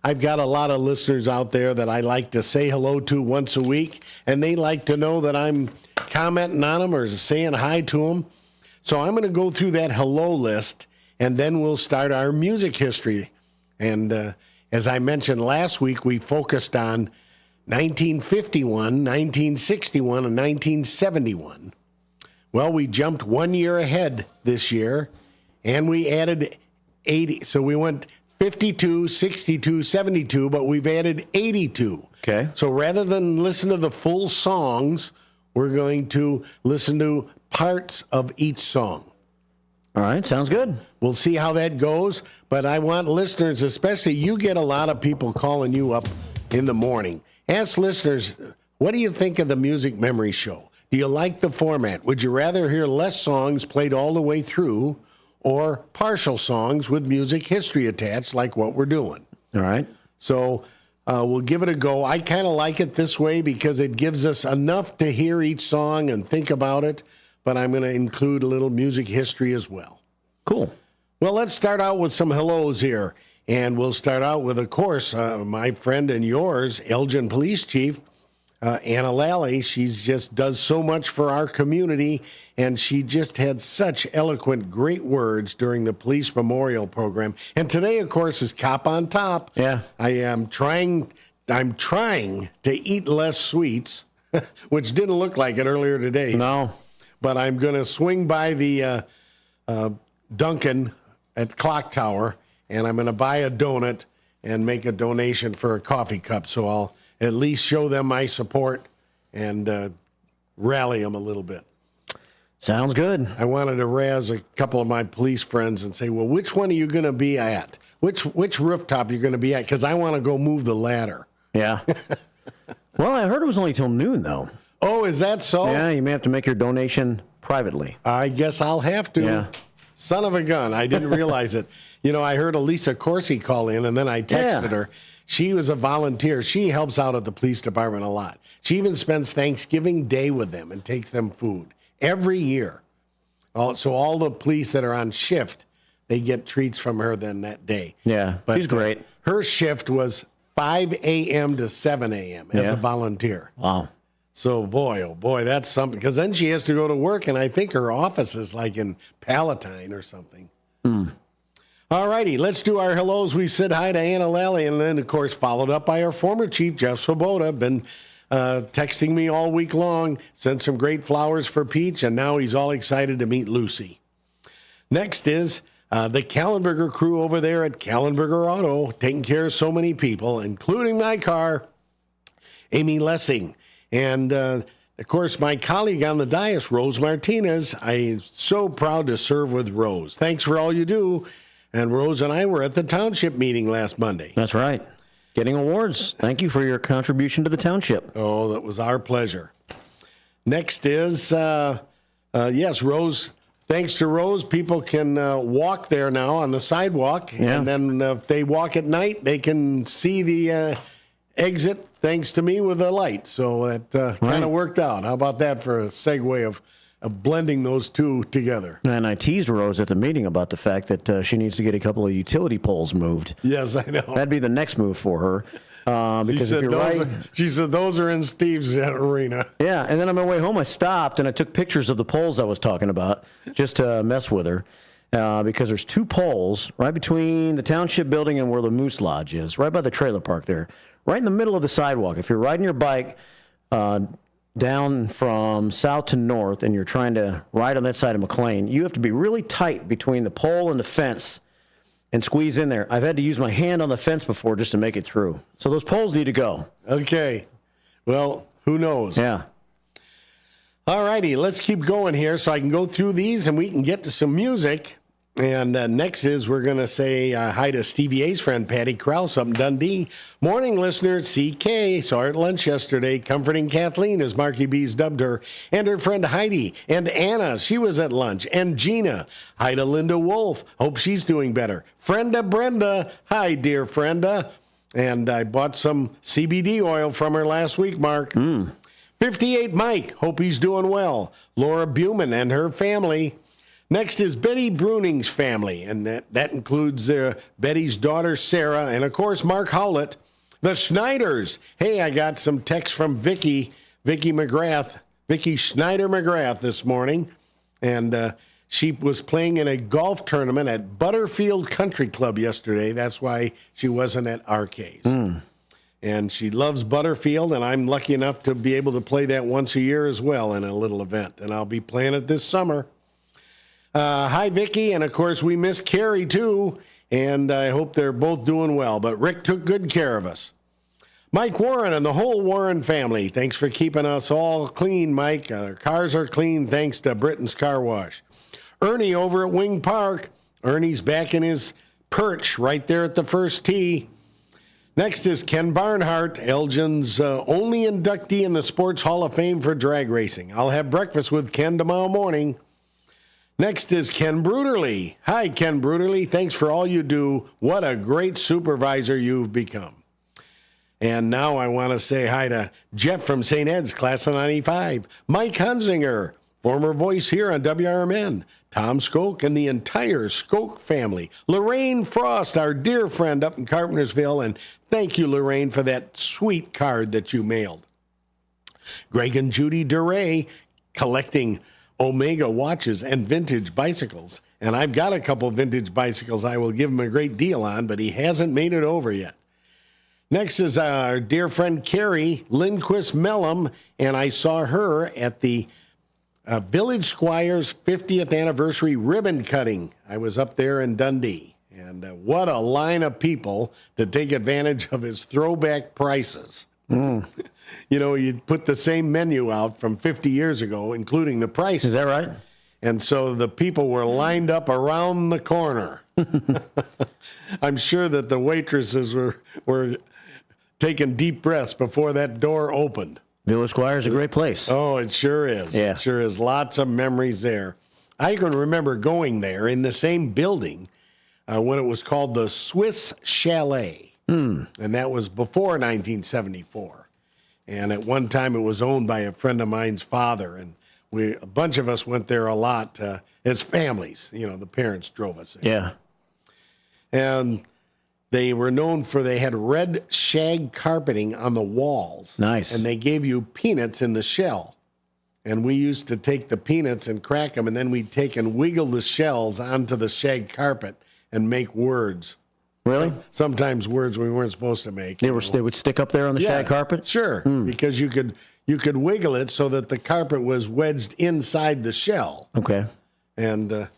I've got a lot of listeners out there that I like to say hello to once a week, and they like to know that I'm commenting on them or saying hi to them. So I'm going to go through that hello list, and then we'll start our music history. And as I mentioned last week, we focused on 1951, 1961, and 1971. Well, we jumped 1 year ahead this year, and we added 80. So we went 52, 62, 72, but we've added 82. Okay. So rather than listen to the full songs, we're going to listen to parts of each song. All right, sounds good. We'll see how that goes, but I want listeners, especially you get a lot of people calling you up in the morning. Ask listeners, what do you think of the Music Memory Show? Do you like the format? Would you rather hear less songs played all the way through or partial songs with music history attached like what we're doing? All right. So we'll give it a go. I kind of like it this way because it gives us enough to hear each song and think about it, but I'm going to include a little music history as well. Cool. Well, let's start out with some hellos here. And we'll start out with, of course, my friend and yours, Elgin Police Chief, Anna Lally. She just does so much for our community, and she just had such eloquent, great words during the Police Memorial Program. And today, of course, is Cop on Top. Yeah. I'm trying to eat less sweets, which didn't look like it earlier today. No. But I'm going to swing by the Dunkin' at Clock Tower, and I'm going to buy a donut and make a donation for a coffee cup. So I'll at least show them my support and rally them a little bit. Sounds good. I wanted to razz a couple of my police friends and say, well, which one are you going to be at? Which rooftop are you going to be at? Because I want to go move the ladder. Yeah. Well, I heard it was only till noon, though. Oh, is that so? Yeah, you may have to make your donation privately. I guess I'll have to. Yeah. Son of a gun. I didn't realize it. You know, I heard Elisa Corsi call in, and then I texted her. She was a volunteer. She helps out at the police department a lot. She even spends Thanksgiving Day with them and takes them food every year. So all the police that are on shift, they get treats from her then that day. Yeah, but she's great. Her shift was 5 a.m. to 7 a.m. as a volunteer. Wow. So, boy, oh, boy, that's something. Because then she has to go to work, and I think her office is like in Palatine or something. All righty, let's do our hellos. We said hi to Anna Lally, and then, of course, followed up by our former chief, Jeff Swoboda. Been texting me all week long, sent some great flowers for Peach, and now he's all excited to meet Lucy. Next is the Kallenberger crew over there at Kallenberger Auto, taking care of so many people, including my car, Amy Lessing. And, of course, my colleague on the dais, Rose Martinez. I'm so proud to serve with Rose. Thanks for all you do. And Rose and I were at the township meeting last Monday. That's right. Getting awards. Thank you for your contribution to the township. Oh, that was our pleasure. Next is, yes, Rose. Thanks to Rose, people can walk there now on the sidewalk. Yeah. And then if they walk at night, they can see the exit, thanks to me, with a light. So that kind of worked out. How about that for a segue of blending those two together? And I teased Rose at the meeting about the fact that she needs to get a couple of utility poles moved. Yes, I know. That'd be the next move for her. Because if you're right, she said those are in Steve's arena. Yeah, and then on my way home, I stopped and I took pictures of the poles I was talking about just to mess with her. Because there's two poles right between the township building and where the Moose Lodge is, right by the trailer park there, right in the middle of the sidewalk. If you're riding your bike down from south to north and you're trying to ride on that side of McLean, you have to be really tight between the pole and the fence and squeeze in there. I've had to use my hand on the fence before just to make it through. So those poles need to go. Okay. Well, who knows? Yeah. All righty, let's keep going here so I can go through these and we can get to some music. And next is we're going to say hi to Stevie A's friend, Patty Krause up in Dundee. Morning, listener, CK. Saw her at lunch yesterday, comforting Kathleen, as Marky B's dubbed her, and her friend Heidi, and Anna, she was at lunch, and Gina. Hi to Linda Wolf. Hope she's doing better. Frenda Brenda. Hi, dear Frenda. And I bought some CBD oil from her last week, Mark. 58 Mike. Hope he's doing well. Laura Buman and her family. Next is Betty Bruning's family, and that includes Betty's daughter, Sarah, and, of course, Mark Howlett. The Schneiders. Hey, I got some text from Vicky McGrath, Vicky Schneider McGrath this morning, and she was playing in a golf tournament at Butterfield Country Club yesterday. That's why she wasn't at RK's. And she loves Butterfield, and I'm lucky enough to be able to play that once a year as well in a little event, and I'll be playing it this summer. Hi, Vicky, and of course we miss Carrie too, and I hope they're both doing well. But Rick took good care of us. Mike Warren and the whole Warren family, thanks for keeping us all clean, Mike. Our cars are clean thanks to Britain's Car Wash. Ernie over at Wing Park. Ernie's back in his perch right there at the first tee. Next is Ken Barnhart, Elgin's only inductee in the Sports Hall of Fame for drag racing. I'll have breakfast with Ken tomorrow morning. Next is Ken Bruderly. Hi, Ken Bruderly. Thanks for all you do. What a great supervisor you've become. And now I want to say hi to Jeff from St. Ed's, class of 95. Mike Hunzinger, former voice here on WRMN. Tom Skoke and the entire Skoke family. Lorraine Frost, our dear friend up in Carpentersville. And thank you, Lorraine, for that sweet card that you mailed. Greg and Judy DeRay collecting Omega watches and vintage bicycles. And I've got a couple vintage bicycles I will give him a great deal on, but he hasn't made it over yet. Next is our dear friend Carrie Lindquist Mellum, and I saw her at the Village Squire's 50th anniversary ribbon cutting. I was up there in Dundee, and what a line of people to take advantage of his throwback prices. You know, you put the same menu out from 50 years ago, including the prices. Is that right? And so the people were lined up around the corner. I'm sure that the waitresses were taking deep breaths before that door opened. Village Squire is a great place. Oh, it sure is. Yeah. It sure is. Lots of memories there. I can remember going there in the same building when it was called the Swiss Chalet. And that was before 1974. And at one time it was owned by a friend of mine's father. And a bunch of us went there a lot as families. You know, the parents drove us there. Yeah. And they were known for, they had red shag carpeting on the walls. Nice. And they gave you peanuts in the shell. And we used to take the peanuts and crack them, and then we'd take and wiggle the shells onto the shag carpet and make words. Really? Sometimes words we weren't supposed to make. They would stick up there on the shag carpet? Sure, because you could wiggle it so that the carpet was wedged inside the shell. Okay. And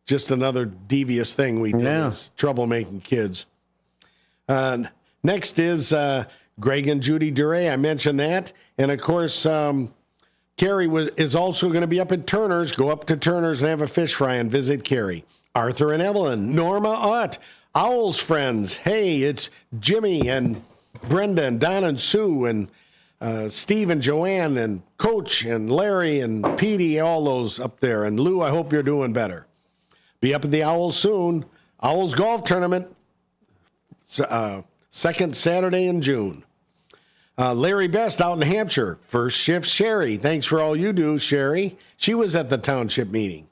just another devious thing we did as troublemaking kids. Next is Greg and Judy DeRay. I mentioned that. And, of course, Carrie is also going to be up at Turner's. Go up to Turner's and have a fish fry and visit Carrie. Arthur and Evelyn. Norma Ott. Owl's friends. Hey, it's Jimmy and Brenda and Don and Sue and Steve and Joanne and Coach and Larry and Petey, all those up there. And Lou, I hope you're doing better. Be up at the Owls soon. Owls Golf Tournament, second Saturday in June. Larry Best out in Hampshire. First shift Sherry. Thanks for all you do, Sherry. She was at the township meeting.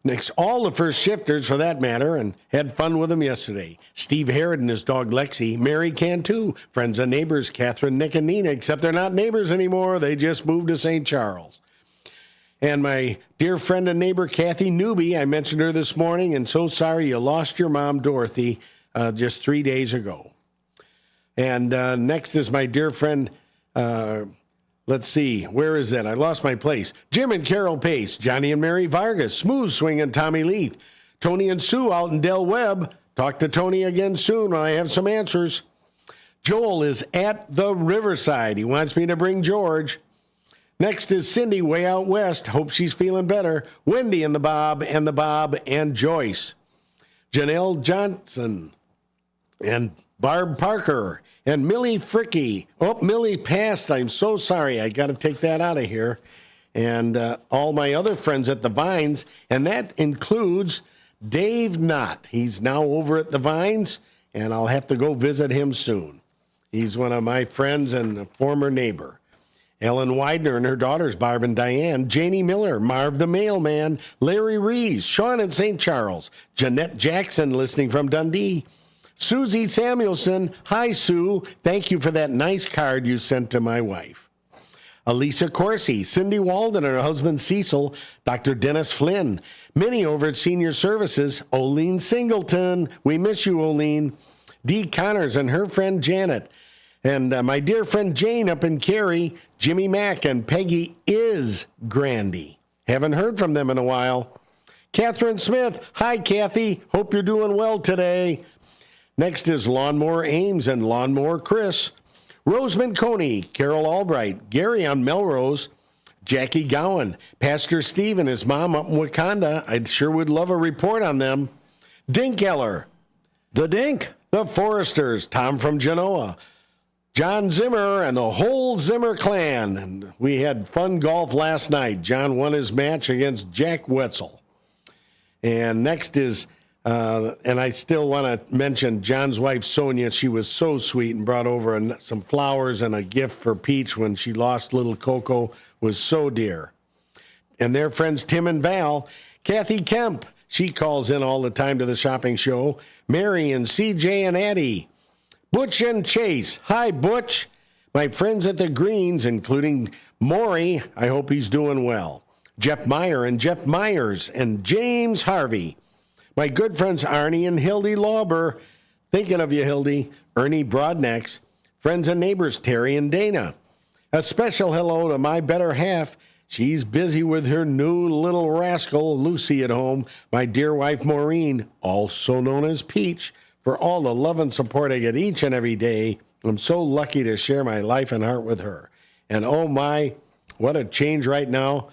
Next, all the first shifters, for that matter, and had fun with them yesterday. Steve Harrod and his dog Lexi. Mary Cantu. Friends and neighbors, Catherine, Nick, and Nina, except they're not neighbors anymore. They just moved to St. Charles. And my dear friend and neighbor, Kathy Newby. I mentioned her this morning, and so sorry you lost your mom, Dorothy, just 3 days ago. And next is my dear friend, let's see, where is that? I lost my place. Jim and Carol Pace, Johnny and Mary Vargas, Smooth Swing and Tommy Leith, Tony and Sue out in Del Webb. Talk to Tony again soon when I have some answers. Joel is at the Riverside. He wants me to bring George. Next is Cindy way out west. Hope she's feeling better. Wendy and the Bob and Joyce. Janelle Johnson and Barb Parker and Millie Fricky. Oh, Millie passed. I'm so sorry. I got to take that out of here. And all my other friends at the Vines, and that includes Dave Knott. He's now over at the Vines, and I'll have to go visit him soon. He's one of my friends and a former neighbor. Ellen Widener and her daughters, Barb and Diane, Janie Miller, Marv the Mailman, Larry Rees, Sean in St. Charles, Jeanette Jackson listening from Dundee, Susie Samuelson. Hi, Sue. Thank you for that nice card you sent to my wife. Elisa Corsi, Cindy Walden and her husband Cecil, Dr. Dennis Flynn, Minnie over at Senior Services, Oline Singleton. We miss you, Oline. Dee Connors and her friend Janet. And my dear friend Jane up in Cary, Jimmy Mack and Peggy is Grandy. Haven't heard from them in a while. Catherine Smith. Hi, Kathy. Hope you're doing well today. Next is Lawnmower Ames and Lawnmower Chris. Rosemond Coney, Carol Albright, Gary on Melrose, Jackie Gowan, Pastor Steve and his mom up in Wakanda. I sure would love a report on them. Dink Eller. The Dink. The Foresters, Tom from Genoa, John Zimmer and the whole Zimmer clan. And we had fun golf last night. John won his match against Jack Wetzel. And next is, and I still want to mention John's wife, Sonia. She was so sweet and brought over some flowers and a gift for Peach when she lost little Coco. Was so dear. And their friends Tim and Val. Kathy Kemp, she calls in all the time to the shopping show. Mary and CJ and Addie. Butch and Chase. Hi, Butch. My friends at the Greens, including Maury. I hope he's doing well. Jeff Meyer and Jeff Myers and James Harvey. My good friends Arnie and Hildy Lauber. Thinking of you, Hildy. Ernie Broadnecks. Friends and neighbors Terry and Dana. A special hello to my better half. She's busy with her new little rascal, Lucy, at home. My dear wife, Maureen, also known as Peach, for all the love and support I get each and every day. I'm so lucky to share my life and heart with her. And oh my, what a change right now.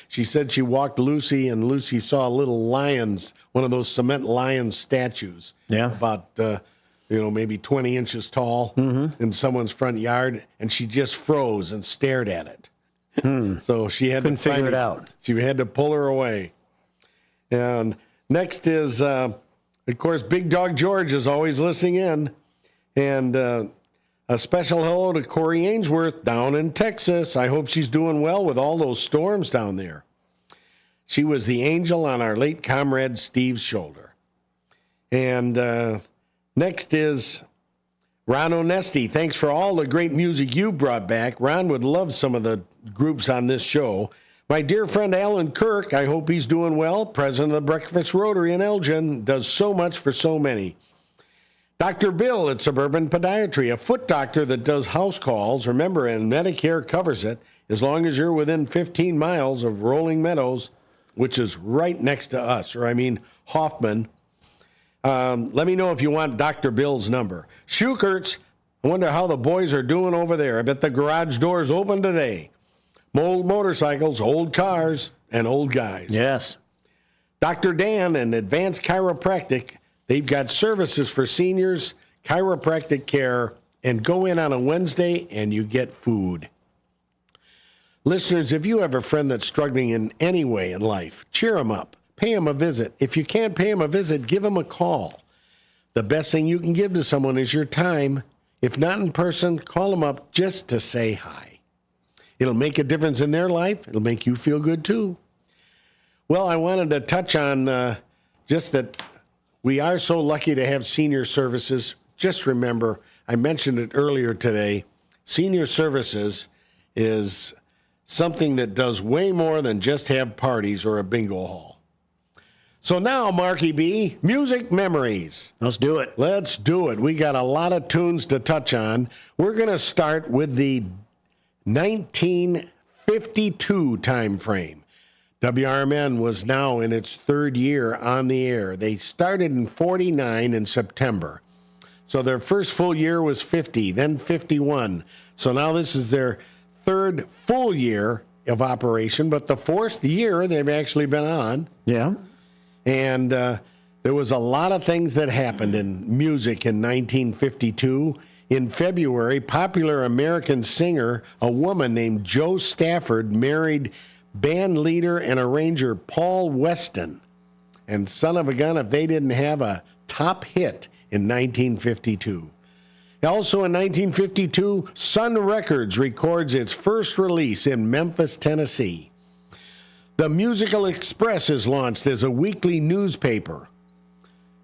She said she walked Lucy, and Lucy saw little lions, one of those cement lion statues. Yeah. About, maybe 20 inches tall in someone's front yard, and she just froze and stared at it. So she had Couldn't to figure it out. She had to pull her away. And next is, of course, Big Dog George is always listening in. And a special hello to Corey Ainsworth down in Texas. I hope she's doing well with all those storms down there. She was the angel on our late comrade Steve's shoulder. And next is Ron Onesti. Thanks for all the great music you brought back. Ron would love some of the groups on this show. My dear friend Alan Kirk, I hope he's doing well. President of the Breakfast Rotary in Elgin, does so much for so many. Dr. Bill at Suburban Podiatry, a foot doctor that does house calls. Remember, and Medicare covers it as long as you're within 15 miles of Rolling Meadows, which is right next to us, Hoffman. Let me know if you want Dr. Bill's number. Schukert's, I wonder how the boys are doing over there. I bet the garage door's open today. Old motorcycles, old cars, and old guys. Yes. Dr. Dan and Advanced Chiropractic, they've got services for seniors, chiropractic care, and go in on a Wednesday and you get food. Listeners, if you have a friend that's struggling in any way in life, cheer him up. Pay him a visit. If you can't pay him a visit, give him a call. The best thing you can give to someone is your time. If not in person, call them up just to say hi. It'll make a difference in their life. It'll make you feel good, too. Well, I wanted to touch on just that we are so lucky to have senior services. Just remember, I mentioned it earlier today, senior services is something that does way more than just have parties or a bingo hall. So now, Marky B, music memories. Let's do it. Let's do it. We got a lot of tunes to touch on. We're going to start with the 1952 time frame. WRMN was now in its third year on the air. They started in 49 in September. So their first full year was 50, then 51. So now this is their third full year of operation, but the fourth year they've actually been on. Yeah. And there was a lot of things that happened in music in 1952. In February, popular American singer, a woman named Jo Stafford, married band leader and arranger Paul Weston. And son of a gun, if they didn't have a top hit in 1952. Also in 1952, Sun Records records its first release in Memphis, Tennessee. The Musical Express is launched as a weekly newspaper.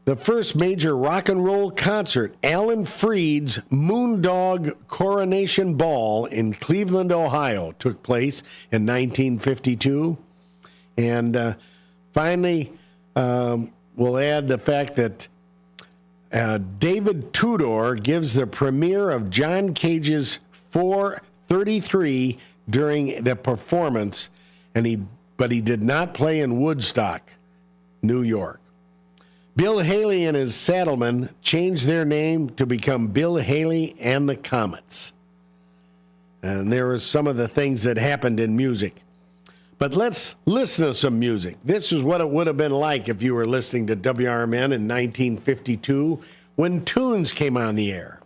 The first major rock and roll concert, Alan Freed's Moondog Coronation Ball in Cleveland, Ohio, took place in 1952. And finally, we'll add the fact that David Tudor gives the premiere of John Cage's 433 during the performance, but he did not play in Woodstock, New York. Bill Haley and his Saddlemen changed their name to become Bill Haley and the Comets. And there were some of the things that happened in music. But let's listen to some music. This is what it would have been like if you were listening to WRMN in 1952 when Tunes came on the air.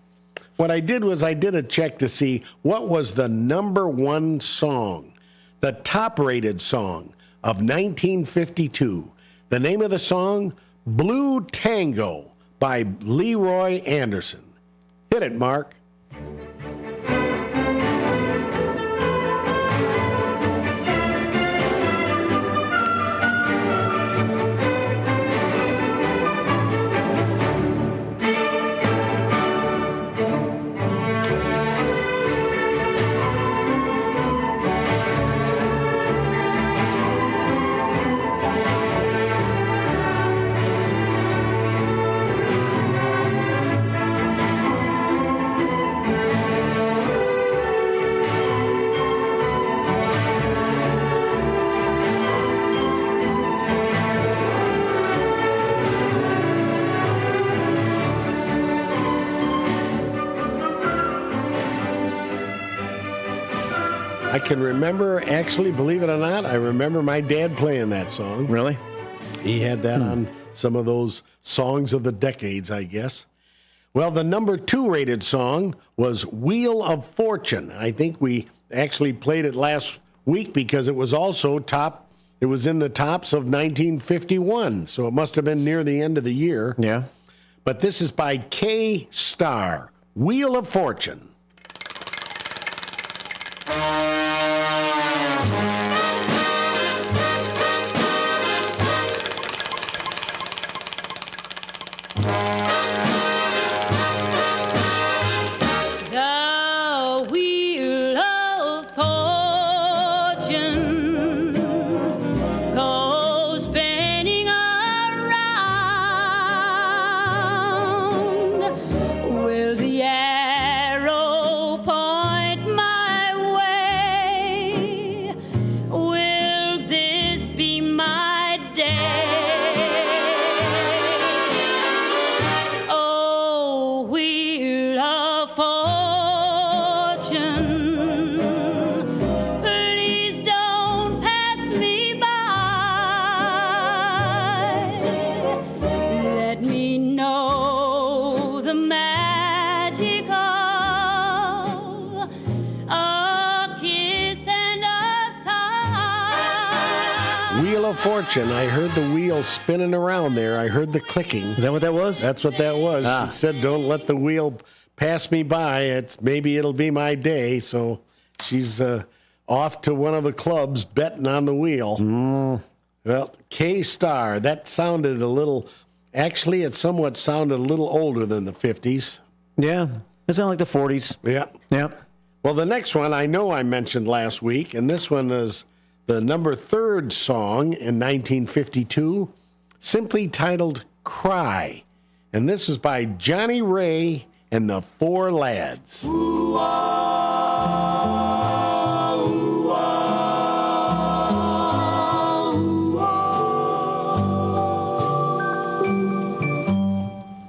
What I did was I did a check to see what was the number one song, the top-rated song of 1952. The name of the song, Blue Tango by Leroy Anderson. Hit it, Mark. I can remember, actually, believe it or not, I remember my dad playing that song. Really? He had that on some of those songs of the decades, I guess. Well, the number 2 rated song was Wheel of Fortune. I think we actually played it last week because it was also it was in the tops of 1951, so it must have been near the end of the year. Yeah. But this is by K Star, Wheel of Fortune. The wheel of fortune goes spinning around. Will the arrow point my way? Will this be my day? Oh, wheel of fortune, please don't pass me by. Let me know the magic of a kiss and a sigh. Wheel of Fortune. I heard the wheel spinning around there. I heard the clicking. Is that what that was? That's what that was. Ah. She said, don't let the wheel pass me by. Maybe it'll be my day. So she's off to one of the clubs betting on the wheel. Well, K-Star, that sounded a little, actually it somewhat sounded a little older than the 50s. Yeah. It sounded like the 40s. Yeah. Yeah. Well, the next one I know I mentioned last week, and this one is the number 3 song in 1952, simply titled Cry. And this is by Johnny Ray and the Four Lads.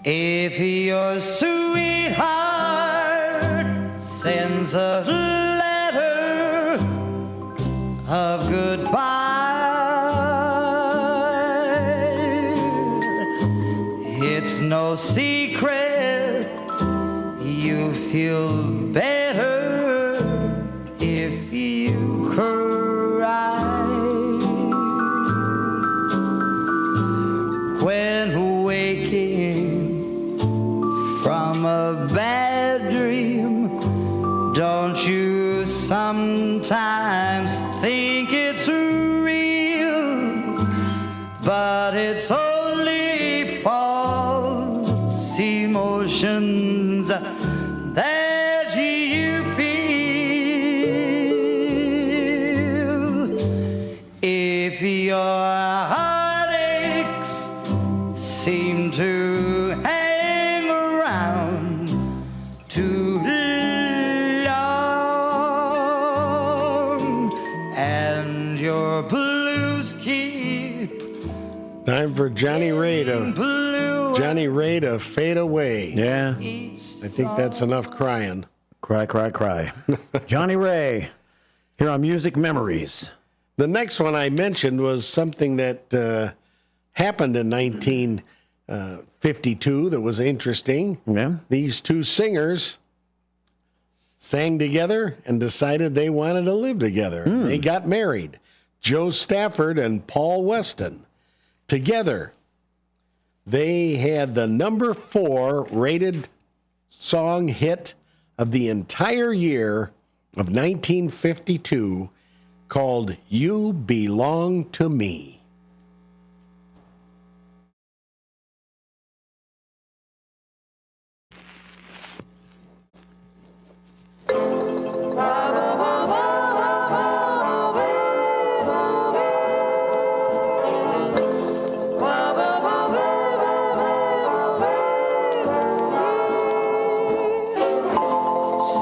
If your sweetheart sends a letter of goodbye, it's no secret you feel better if you cry. When waking from a bad a dream. Don't you sometimes think it's real? But it's only false emotions that you feel. If your heartaches seem to hang around too long, and your blues keep Time for Johnny Ray to fade away. Yeah. I think that's enough crying. Cry, cry, cry. Johnny Ray, here on Music Memories. The next one I mentioned was something that happened in 1952 that was interesting. Yeah. These two singers sang together and decided they wanted to live together. They got married. Joe Stafford and Paul Weston. Together, they had the number 4 rated song hit of the entire year of 1952 called You Belong to Me.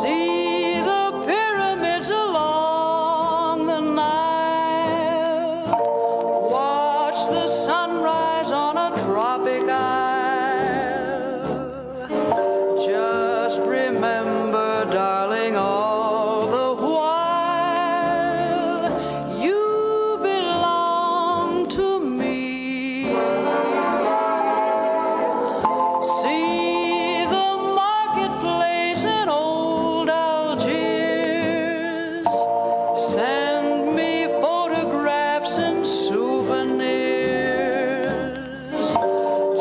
See the pyramids along the Nile. Watch the sunrise on a tropic isle. Just remember, darling, all the while you belong to me. See the marketplace in old Algiers. Send me photographs and souvenirs.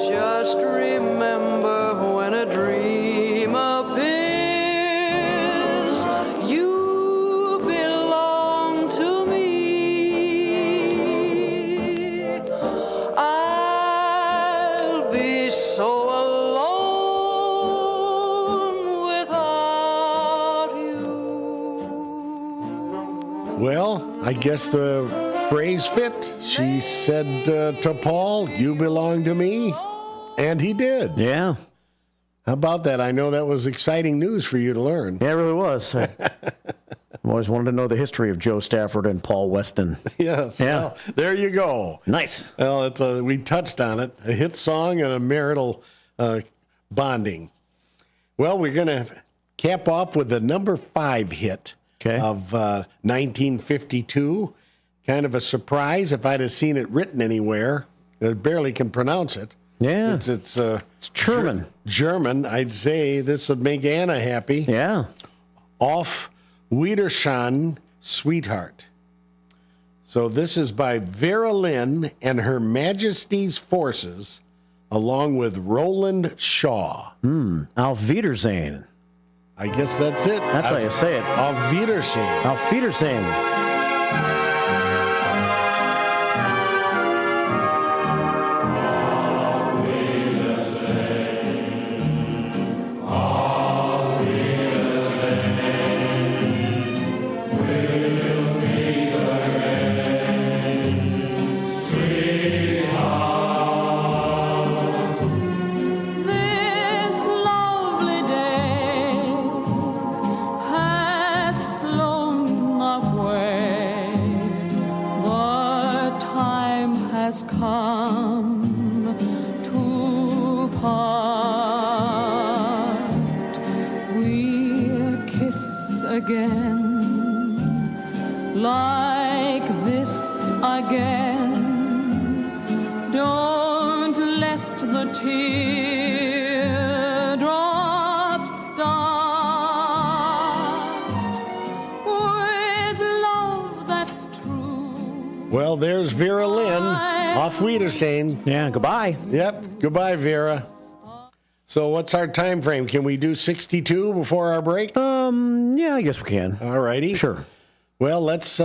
Just remember, when a dream appears, you belong to me. I'll be so alone without you. Well, I guess the phrase fit. She said to Paul, "You belong to me," and he did. Yeah. How about that? I know that was exciting news for you to learn. Yeah, it really was. I've always wanted to know the history of Joe Stafford and Paul Weston. Yes. Yeah. Well, there you go. Nice. Well, we touched on it. A hit song and a marital bonding. Well, we're going to cap off with the number 5 hit Okay. of 1952. Kind of a surprise if I'd have seen it written anywhere. I barely can pronounce it. Yeah. Since It's German. German, I'd say this would make Anna happy. Yeah. Auf Wiedersehen, Sweetheart. So this is by Vera Lynn and Her Majesty's Forces, along with Roland Shaw. Auf Wiedersehen. I guess that's it. That's how you say it. Auf Wiedersehen. Auf Wiedersehen. This lovely day has flown away. The time has come to part. We'll kiss again, like this again. Don't let the teardrops start. With love that's true. Well, there's Vera Lynn. Auf Wiedersehen. Yeah, goodbye. Yep. Goodbye, Vera. So what's our time frame? Can we do 62 before our break? Yeah, I guess we can. All righty. Sure. Well, let's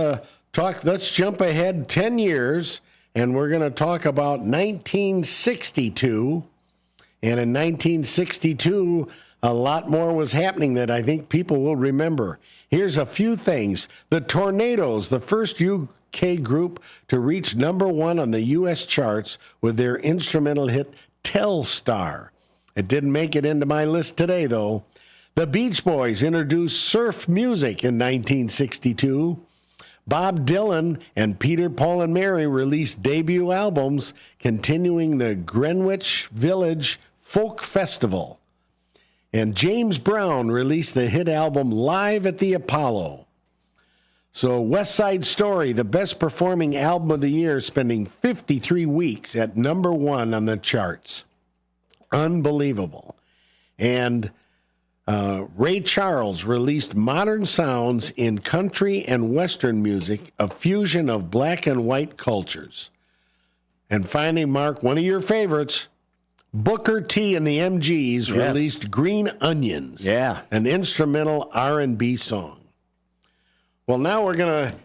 talk. Let's jump ahead 10 years, and we're going to talk about 1962. And in 1962, a lot more was happening that I think people will remember. Here's a few things. The Tornadoes, the first UK group to reach #1 on the U.S. charts with their instrumental hit Telstar. It didn't make it into my list today, though. The Beach Boys introduced surf music in 1962. Bob Dylan and Peter, Paul, and Mary released debut albums, continuing the Greenwich Village Folk Festival. And James Brown released the hit album Live at the Apollo. So West Side Story, the best performing album of the year, spending 53 weeks at #1 on the charts. Unbelievable. And Ray Charles released Modern Sounds in Country and Western Music, a fusion of black and white cultures. And finally, Mark, one of your favorites, Booker T and the MGs released Green Onions, an instrumental R&B song. Well, now we're going to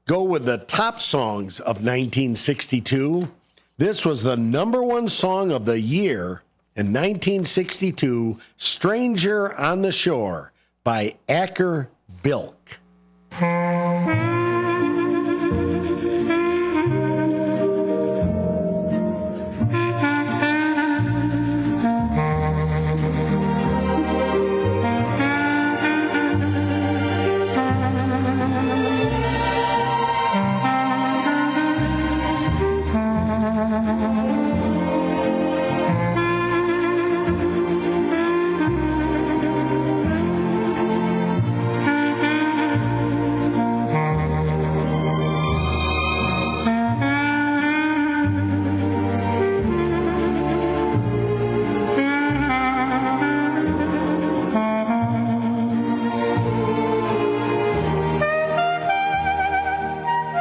go with the top songs of 1962. This was the #1 song of the year in 1962, Stranger on the Shore by Acker Bilk.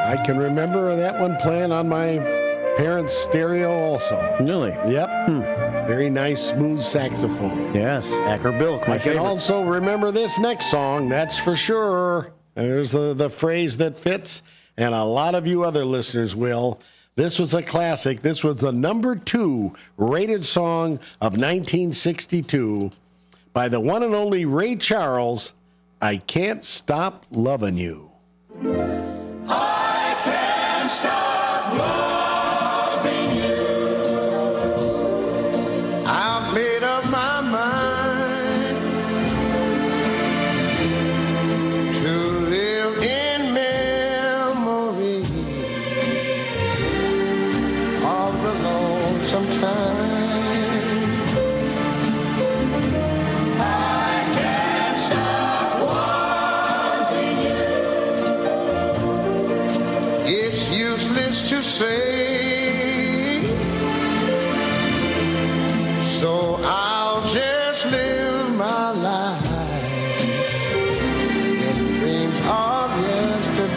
I can remember that one playing on my parents' stereo also. Really? Yep. Very nice, smooth saxophone. Yes, Acker Bilk, my I can favorite. also remember this next song, that's for sure. There's the phrase that fits, and a lot of you other listeners will. This was a classic. This was the #2 rated song of 1962 by the one and only Ray Charles, I Can't Stop Lovin' You. I've made up my mind to live in memories of the lonesome time. I can't stop wanting you. It's useless to say, so I'll just live my life in dreams of yesterday.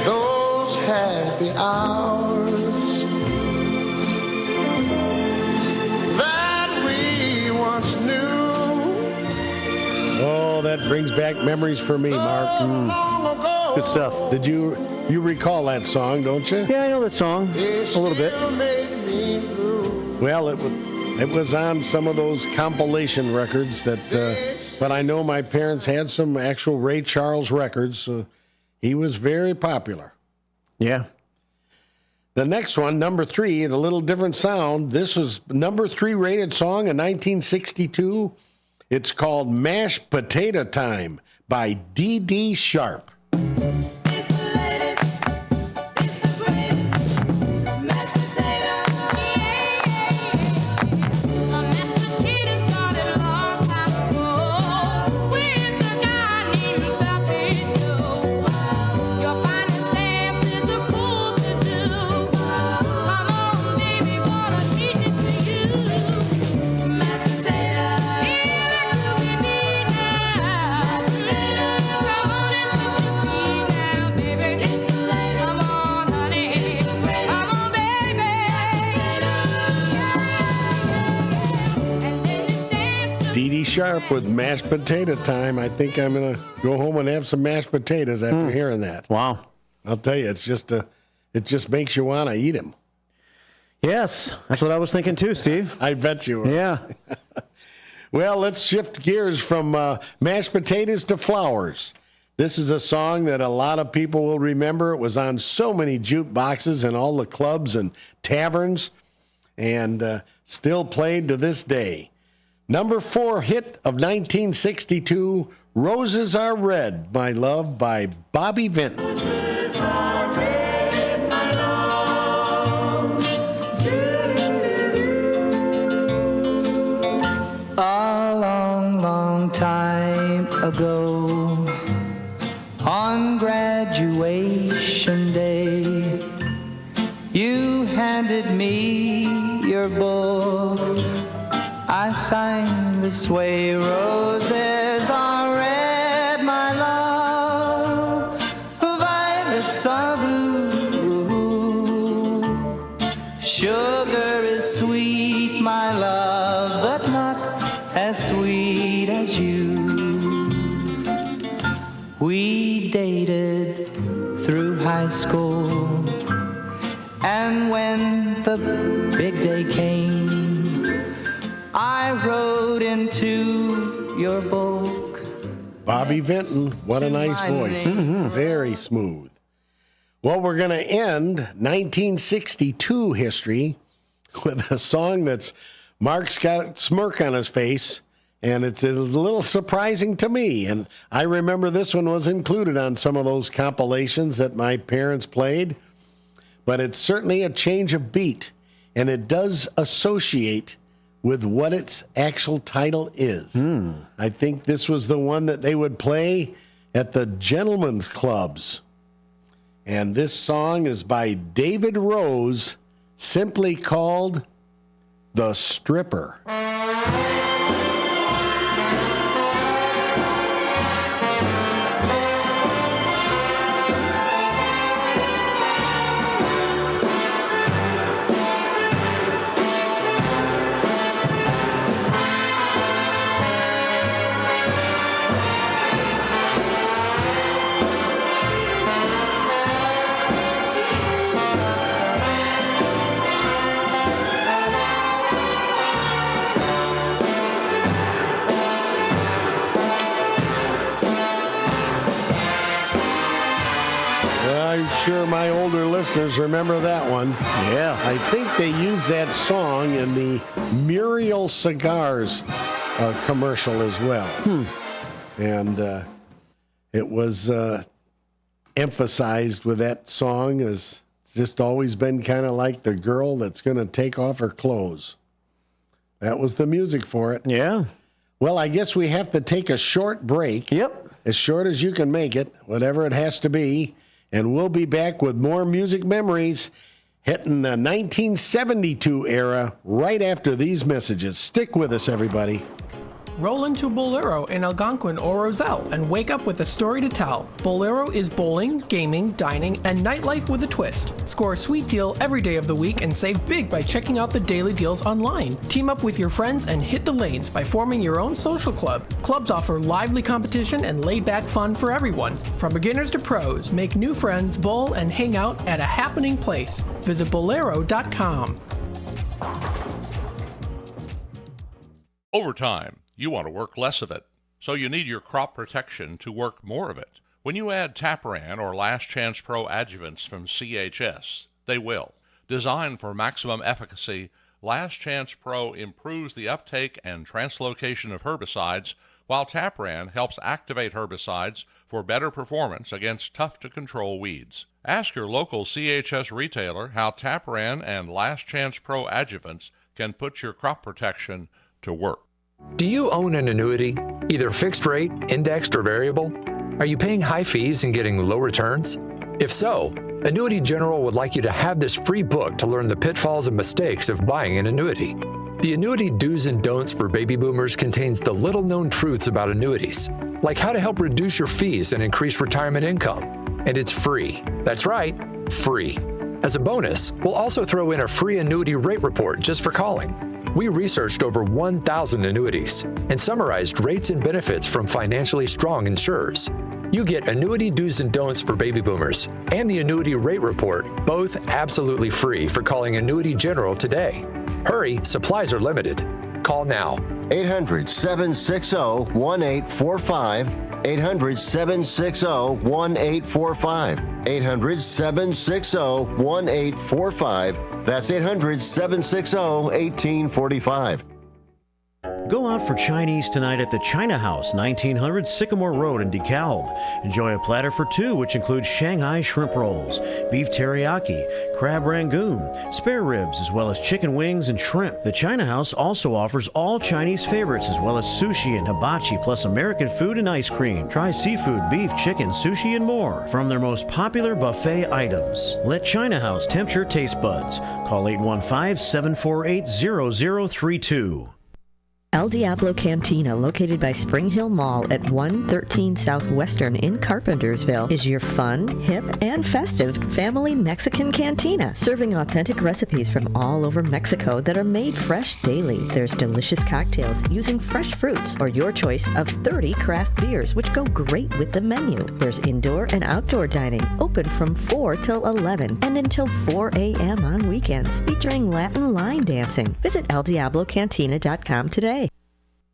Those happy hours that we once knew. Oh, that brings back memories for me, Mark. Long ago. Good stuff. Did you recall that song, don't you? Yeah, I know that song a little bit. Still make me blue. Well, it was on some of those compilation records that, but I know my parents had some actual Ray Charles records. He was very popular. Yeah. The next one, #3, is a little different sound. This was #3 rated song in 1962. It's called Mashed Potato Time by D.D. Sharp. It's the latest, it's the greatest, mashed potato. A mashed potato started a long time ago with a guy named Sloppy Joe. Your finest dance is a cool to do. Come on, baby, wanna teach it to you. Mashed potato. Give it to me now. Mashed potato. Come on and Dee Dee Sharp with mashed potato time. I think I'm going to go home and have some mashed potatoes after hearing that. Wow. I'll tell you, it just makes you want to eat them. Yes, that's what I was thinking too, Steve. I bet you will. Yeah. Well, let's shift gears from mashed potatoes to flowers. This is a song that a lot of people will remember. It was on so many jukeboxes and all the clubs and taverns, and still played to this day. Number 4 hit of 1962, Roses Are Red, My Love, by Bobby Vinton. A long, long time ago, on graduation day, you handed me your book. I signed this way: roses are red, my love, violets are blue, sugar is sweet, my love, but not as sweet as you. We dated through high school, and when the big day came, I wrote into your book. Bobby Vinton, what a nice voice. Very smooth. Well, we're going to end 1962 history with a song that's Mark's got a smirk on his face, and it's a little surprising to me. And I remember this one was included on some of those compilations that my parents played, but it's certainly a change of beat, and it does associate with what its actual title is. I think this was the one that they would play at the gentlemen's clubs. And this song is by David Rose, simply called The Stripper. I'm sure my older listeners remember that one. Yeah. I think they used that song in the Muriel Cigars commercial as well. And it was emphasized with that song as it's just always been kind of like the girl that's going to take off her clothes. That was the music for it. Yeah. Well, I guess we have to take a short break. Yep. As short as you can make it, whatever it has to be. And we'll be back with more music memories hitting the 1972 era right after these messages. Stick with us, everybody. Roll into Bolero in Algonquin or Roselle and wake up with a story to tell. Bolero is bowling, gaming, dining, and nightlife with a twist. Score a sweet deal every day of the week and save big by checking out the daily deals online. Team up with your friends and hit the lanes by forming your own social club. Clubs offer lively competition and laid-back fun for everyone. From beginners to pros, make new friends, bowl, and hang out at a happening place. Visit bolero.com. Overtime. You want to work less of it, so you need your crop protection to work more of it. When you add Tapran or Last Chance Pro adjuvants from CHS, they will. Designed for maximum efficacy, Last Chance Pro improves the uptake and translocation of herbicides, while Tapran helps activate herbicides for better performance against tough-to-control weeds. Ask your local CHS retailer how Tapran and Last Chance Pro adjuvants can put your crop protection to work. Do you own an annuity, either fixed rate, indexed, or variable? Are you paying high fees and getting low returns? If so, Annuity General would like you to have this free book to learn the pitfalls and mistakes of buying an annuity. The Annuity Do's and Don'ts for Baby Boomers contains the little-known truths about annuities, like how to help reduce your fees and increase retirement income. And it's free. That's right, free. As a bonus, we'll also throw in a free annuity rate report just for calling. We researched over 1,000 annuities and summarized rates and benefits from financially strong insurers. You get annuity do's and don'ts for baby boomers and the annuity rate report, both absolutely free for calling Annuity General today. Hurry, supplies are limited. Call now. 800-760-1845. 800-760-1845. 800-760-1845. That's 800-760-1845. Go out for Chinese tonight at the China House, 1900 Sycamore Road in DeKalb. Enjoy a platter for two, which includes Shanghai shrimp rolls, beef teriyaki, crab rangoon, spare ribs, as well as chicken wings and shrimp. The China House also offers all Chinese favorites, as well as sushi and hibachi, plus American food and ice cream. Try seafood, beef, chicken, sushi, and more from their most popular buffet items. Let China House tempt your taste buds. Call 815-748-0032. El Diablo Cantina, located by Spring Hill Mall at 113 Southwestern in Carpentersville, is your fun, hip, and festive family Mexican cantina, serving authentic recipes from all over Mexico that are made fresh daily. There's delicious cocktails using fresh fruits or your choice of 30 craft beers, which go great with the menu. There's indoor and outdoor dining, open from 4 till 11 and until 4 a.m. on weekends, featuring Latin line dancing. Visit eldiablocantina.com today.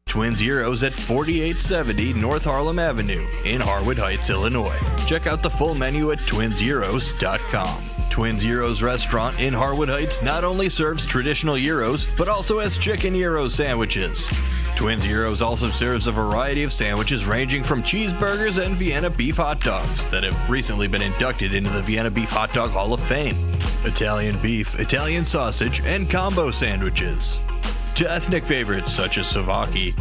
Twin Zeros at 4870 North Harlem Avenue in Harwood Heights, Illinois. Check out the full menu at twinzeros.com. Twin Zeros Restaurant in Harwood Heights not only serves traditional gyros, but also has chicken gyro sandwiches. Twin Zeros also serves a variety of sandwiches ranging from cheeseburgers and Vienna beef hot dogs that have recently been inducted into the Vienna Beef Hot Dog Hall of Fame, Italian beef, Italian sausage, and combo sandwiches. To ethnic favorites such as Slovakia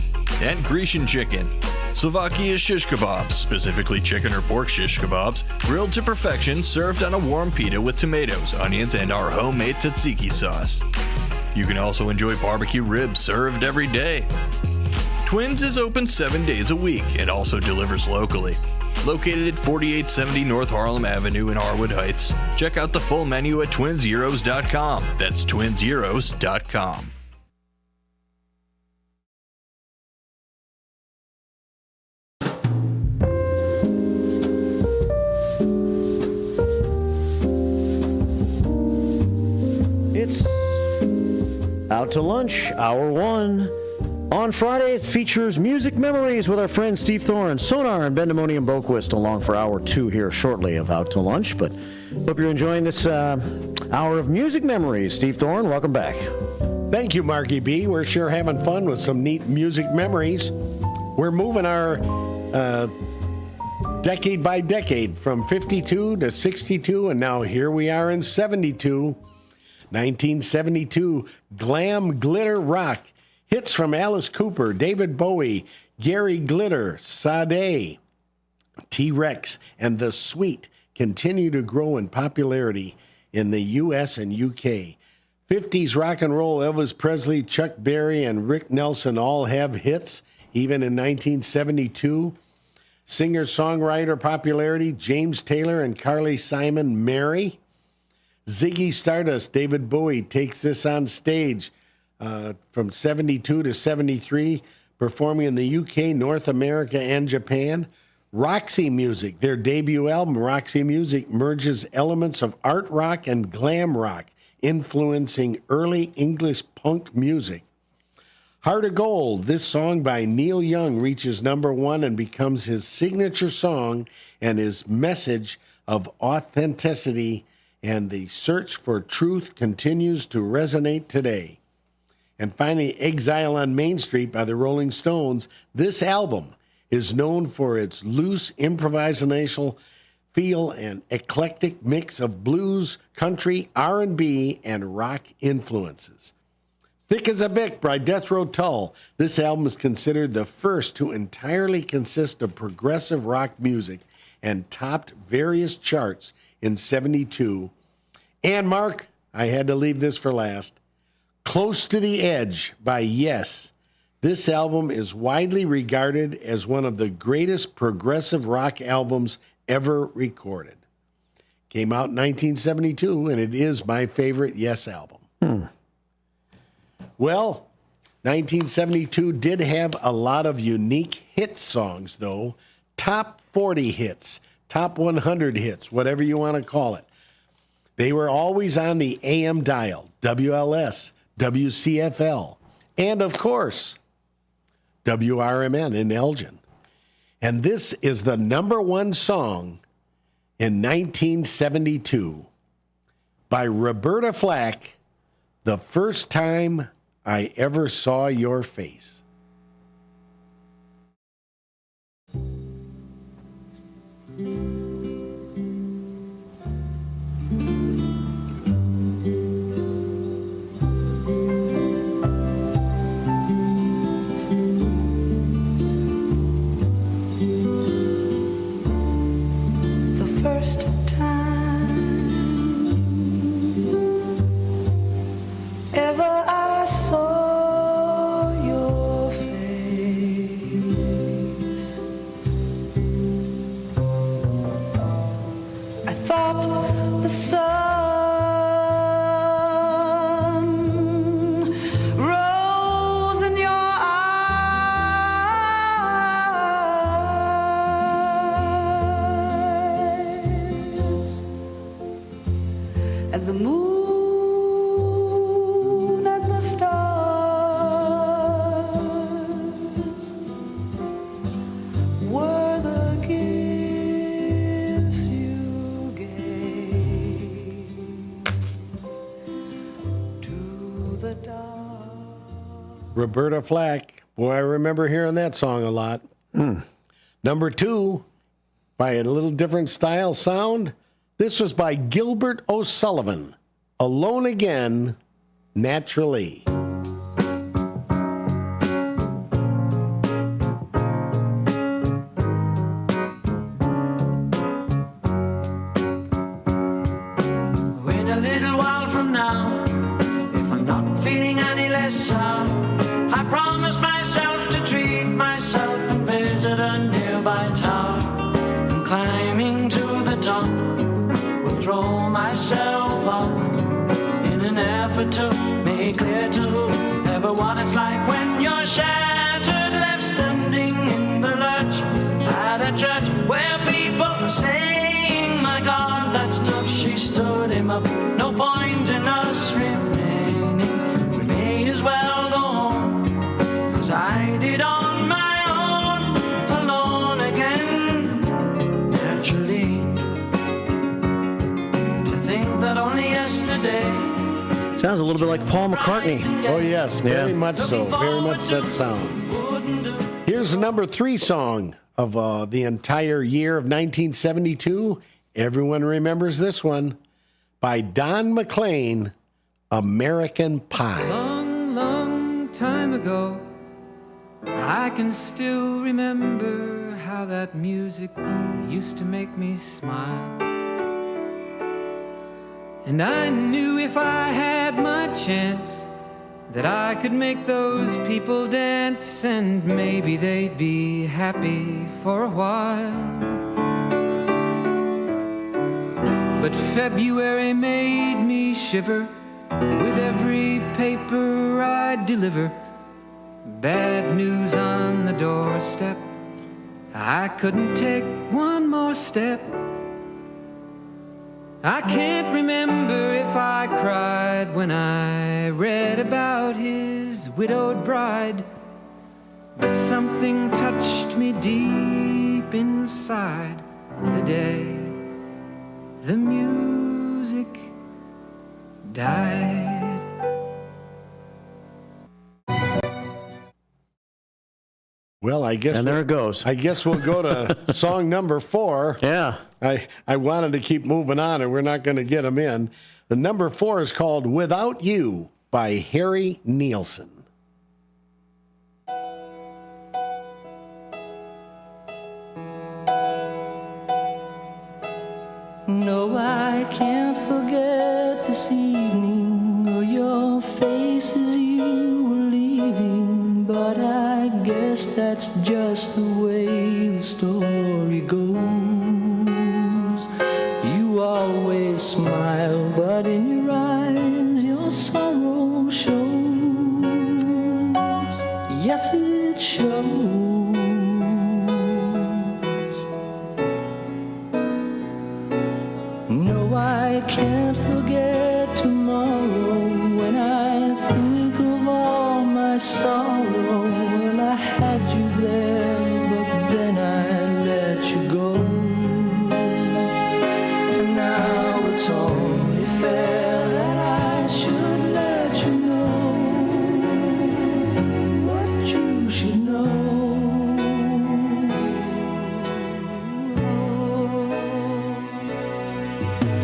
and Grecian chicken. Slovakia is shish kebabs, specifically chicken or pork shish kebabs, grilled to perfection, served on a warm pita with tomatoes, onions, and our homemade tzatziki sauce. You can also enjoy barbecue ribs served every day. Twins is open 7 days a week and also delivers locally. Located at 4870 North Harlem Avenue in Harwood Heights. Check out the full menu at twinzeros.com. That's twinzeros.com. It's Out to Lunch, Hour 1. On Friday, it features Music Memories with our friend Steve Thorne, Sonar, and Bendemonium Boquist along for Hour 2 here shortly of Out to Lunch. But hope you're enjoying this hour of Music Memories. Steve Thorne, welcome back. Thank you, Marky B. We're sure having fun with some neat music memories. We're moving our decade by decade from 52 to 62, and now here we are in 72. 1972, glam glitter rock. Hits from Alice Cooper, David Bowie, Gary Glitter, Sade, T-Rex, and The Sweet continue to grow in popularity in the U.S. and U.K. 50s rock and roll, Elvis Presley, Chuck Berry, and Rick Nelson all have hits, even in 1972. Singer-songwriter popularity, James Taylor and Carly Simon, Mary. Ziggy Stardust, David Bowie takes this on stage from 72 to 73, performing in the UK, North America, and Japan. Roxy Music, their debut album, Roxy Music, merges elements of art rock and glam rock, influencing early English punk music. Heart of Gold, this song by Neil Young reaches number 1 and becomes his signature song and his message of authenticity, and the search for truth continues to resonate today. And finally, Exile on Main Street by the Rolling Stones. This album is known for its loose improvisational feel and eclectic mix of blues, country, R&B, and rock influences. Thick as a Bick by Death Row Tull. This album is considered the first to entirely consist of progressive rock music and topped various charts in 72. And Mark, I had to leave this for last. Close to the Edge by Yes. This album is widely regarded as one of the greatest progressive rock albums ever recorded. Came out in 1972, and it is my favorite Yes album. Well, 1972 did have a lot of unique hit songs, though. Top 40 hits, top 100 hits, whatever you want to call it. They were always on the AM dial, WLS, WCFL, and of course, WRMN in Elgin. And this is the number one song in 1972 by Roberta Flack, The First Time I Ever Saw Your Face. First time ever I saw your face, I thought the sun rose in your and the moon and the stars were the gifts you gave to the dark. Roberta Flack. Boy, I remember hearing that song a lot. Number two, by a little different style sound. This was by Gilbert O'Sullivan, Alone Again, Naturally. In a little while from now, if I'm not feeling any less sound, I promise myself to treat myself and visit a nearby tower. And climbing to the top, will throw myself off in an effort to make clear to everyone it's like when you're shattered, left standing in the lurch at a church where people are saying, my God, that stuff, she stood him up. No point in us remaining, we may as well go home, as I did on my own, alone again, naturally. To think that only yesterday. Sounds a little bit like Paul McCartney. Oh, yes, very Yeah. much so. Very much that sound. Here's the number three song of the entire year of 1972. Everyone remembers this one. By Don McLean, American Pie. Long, long time ago, I can still remember how that music used to make me smile. And I knew if I had my chance that I could make those people dance, and maybe they'd be happy for a while. But February made me shiver with every paper I deliver. Bad news on the doorstep, I couldn't take one more step. I can't remember if I cried when I read about his widowed bride, but something touched me deep inside the day the music died. Well, I guess. And there it goes. I guess we'll go to song number 4. Yeah. I wanted to keep moving on, and we're not going to get them in. The number 4 is called Without You by Harry Nielsen. No, I can't forget this evening or your face as you were leaving, but I guess that's just the way the story goes. You always smile, but in your eyes your sorrow shows. Yes, it shows. No, I can't forget tomorrow when I think of all my sorrow. Well, I had you there, but then I let you go. And now it's only fair that I should let you know what you should know.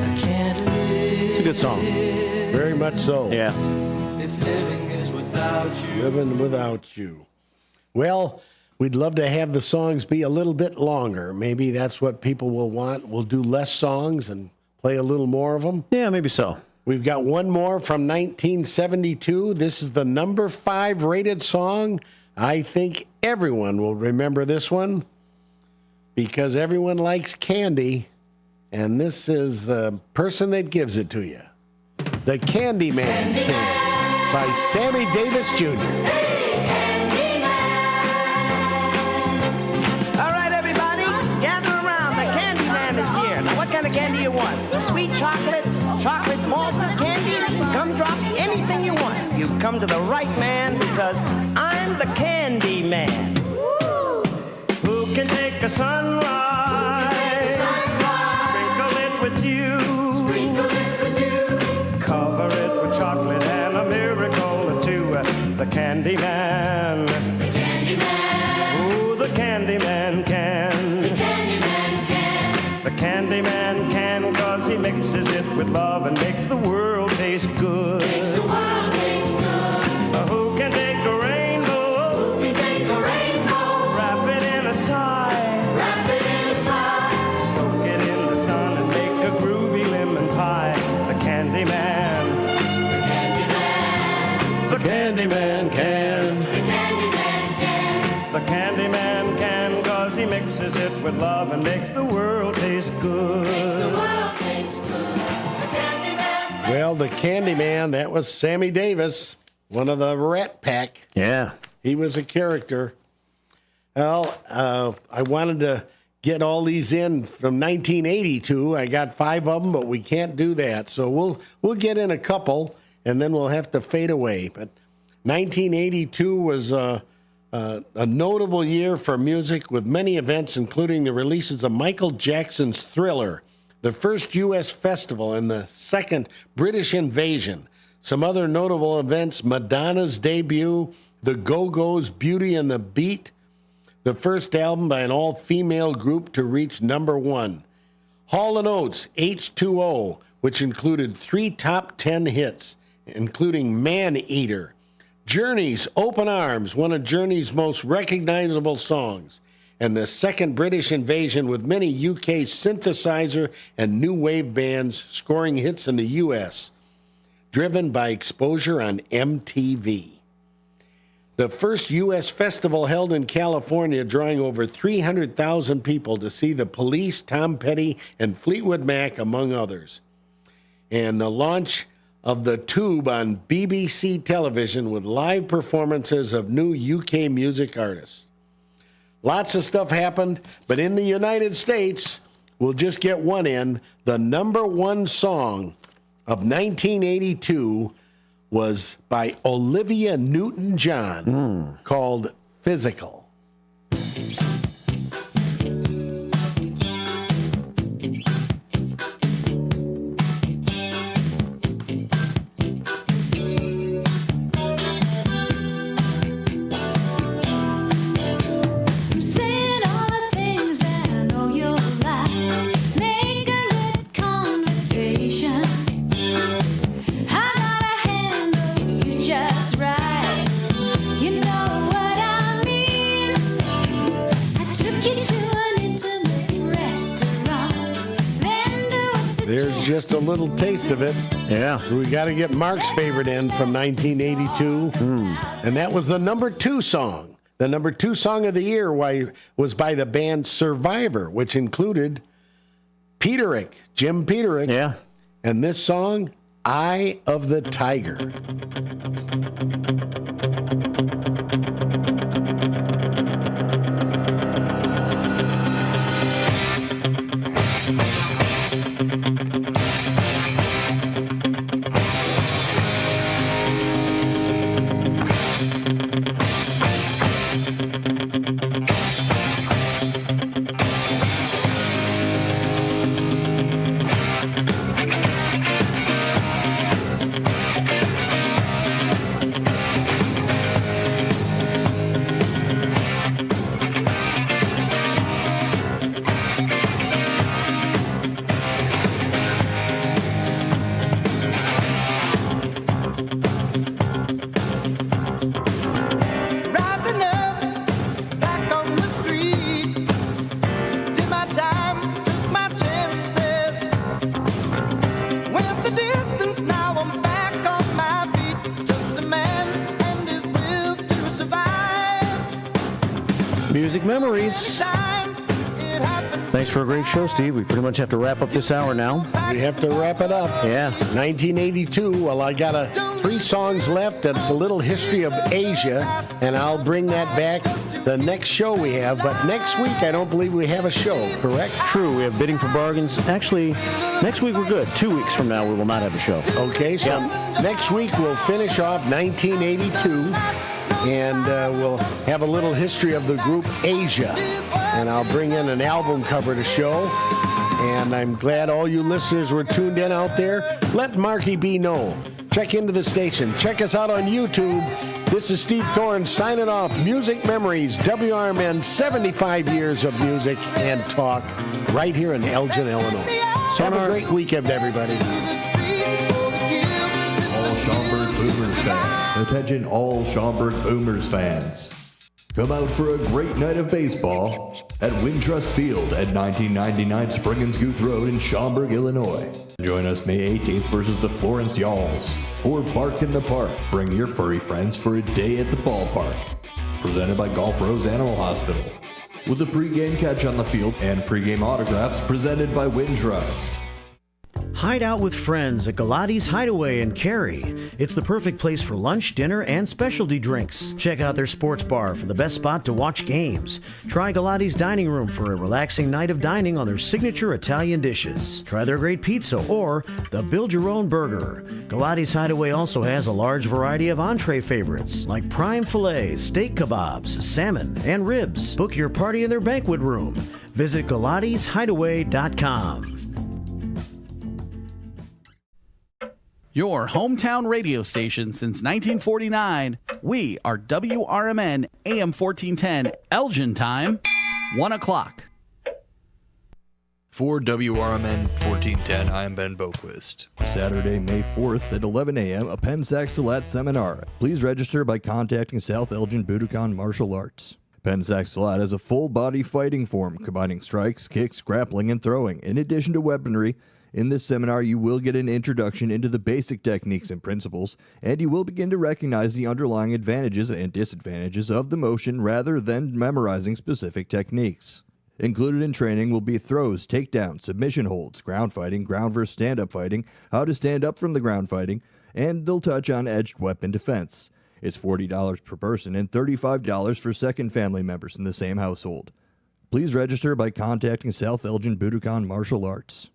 I can't live. It's a good song. Very much so. Yeah. If living is without you. Living without you. Well, we'd love to have the songs be a little bit longer. Maybe that's what people will want. We'll do less songs and play a little more of them. Yeah, maybe so. We've got one more from 1972. This is the number 5 rated song. I think everyone will remember this one because everyone likes candy. And this is the person that gives it to you. The Candyman King by Sammy Davis Jr. All right, everybody, gather around. The Candyman is here. Now, what kind of candy you want? Sweet chocolate, chocolate malted candy, gumdrops, anything you want. You've come to the right man because I'm the Candyman. Who can take a sunrise? Sprinkle it with you. Cover it with chocolate and a miracle or two. The Candyman. The Candyman. Ooh, the Candyman can. The Candyman can. The Candyman can, 'cause he mixes it with love and makes the world taste good. Makes the world taste good. Who can take a rainbow? Who can take a rainbow? Wrap it in a sigh. Wrap it in a sigh. Soak it in the sun and make a groovy lemon pie. The Candyman. The Candyman can. The Candyman can. The Candyman can, 'cause he mixes it with love and makes the world taste good. Makes the world taste good. The Candyman. Well, the Candyman, that was Sammy Davis, one of the Rat Pack. Yeah. He was a character. Well, I wanted to get all these in from 1982. I got 5 of them, but we can't do that. So we'll get in a couple, and then we'll have to fade away. But 1982 was a notable year for music with many events, including the releases of Michael Jackson's Thriller, the first U.S. festival, and the second British invasion. Some other notable events: Madonna's debut, the Go-Go's Beauty and the Beat, the first album by an all-female group to reach number 1. Hall & Oates' H2O, which included 3 top 10 hits, including Man Eater. Journey's Open Arms, one of Journey's most recognizable songs. And the second British invasion, with many UK synthesizer and new wave bands scoring hits in the US, driven by exposure on MTV. The first U.S. festival held in California, drawing over 300,000 people to see the Police, Tom Petty, and Fleetwood Mac, among others. And the launch of the Tube on BBC television with live performances of new UK music artists. Lots of stuff happened, but in the United States, we'll just get one in. The number 1 song of 1982 was by Olivia Newton-John, called Physical. I'm saying all the things that I know you'll like. Make a good conversation. I gotta handle you just right. You know what I mean. I took you to an intimate restaurant. Then to a There's just a little taste of it. Yeah. We got to get Mark's favorite in from 1982. And that was the number 2 song. The number 2 song of the year was by the band Survivor, which included Jim Peterick. Yeah. And this song, Eye of the Tiger. Rising up, back on the street. Did my time, took my chances. Went the distance, now I'm back on my feet. Just a man and his will to survive. Music memories. Times it happens. Thanks for a great show, Steve. We pretty much have to wrap up this hour now. We have to wrap it up. Yeah. 1982. Well, I got 3 songs left. It's a little history of Asia, and I'll bring that back the next show we have. But next week, I don't believe we have a show, correct? True, we have bidding for bargains. Actually, next week we're good. 2 weeks from now, we will not have a show. Okay, so next week we'll finish off 1982, and we'll have a little history of the group Asia. And I'll bring in an album cover to show. And I'm glad all you listeners were tuned in out there. Let Marky B know. Check into the station. Check us out on YouTube. This is Steve Thorne signing off. Music Memories, WRMN, 75 years of music and talk right here in Elgin, Illinois. So have a great weekend, everybody. All Schaumburg Boomers fans. Attention all Schaumburg Boomers fans. Come out for a great night of baseball at Wintrust Field at 1999 Springens Guth Road in Schaumburg, Illinois. Join us May 18th versus the Florence Yalls for Bark in the Park. Bring your furry friends for a day at the ballpark. Presented by Golf Rose Animal Hospital. With a pregame catch on the field and pregame autographs presented by Wintrust. Hide out with friends at Galati's Hideaway in Cary. It's the perfect place for lunch, dinner, and specialty drinks. Check out their sports bar for the best spot to watch games. Try Galati's Dining Room for a relaxing night of dining on their signature Italian dishes. Try their great pizza or the Build Your Own Burger. Galati's Hideaway also has a large variety of entree favorites like prime fillets, steak kebabs, salmon, and ribs. Book your party in their banquet room. Visit Galati'sHideaway.com. Your hometown radio station since 1949. We are WRMN AM 1410, Elgin time, 1 o'clock. For WRMN 1410, I'm Ben Boquist. Saturday, May 4th at 11 a.m., a Pensac Salat seminar. Please register by contacting South Elgin Budokan Martial Arts. Pensac Salat is a full-body fighting form combining strikes, kicks, grappling, and throwing. In addition to weaponry, in this seminar, you will get an introduction into the basic techniques and principles, and you will begin to recognize the underlying advantages and disadvantages of the motion rather than memorizing specific techniques. Included in training will be throws, takedowns, submission holds, ground fighting, ground versus stand-up fighting, how to stand up from the ground fighting, and they'll touch on edged weapon defense. It's $40 per person and $35 for second family members in the same household. Please register by contacting South Elgin Budokan Martial Arts.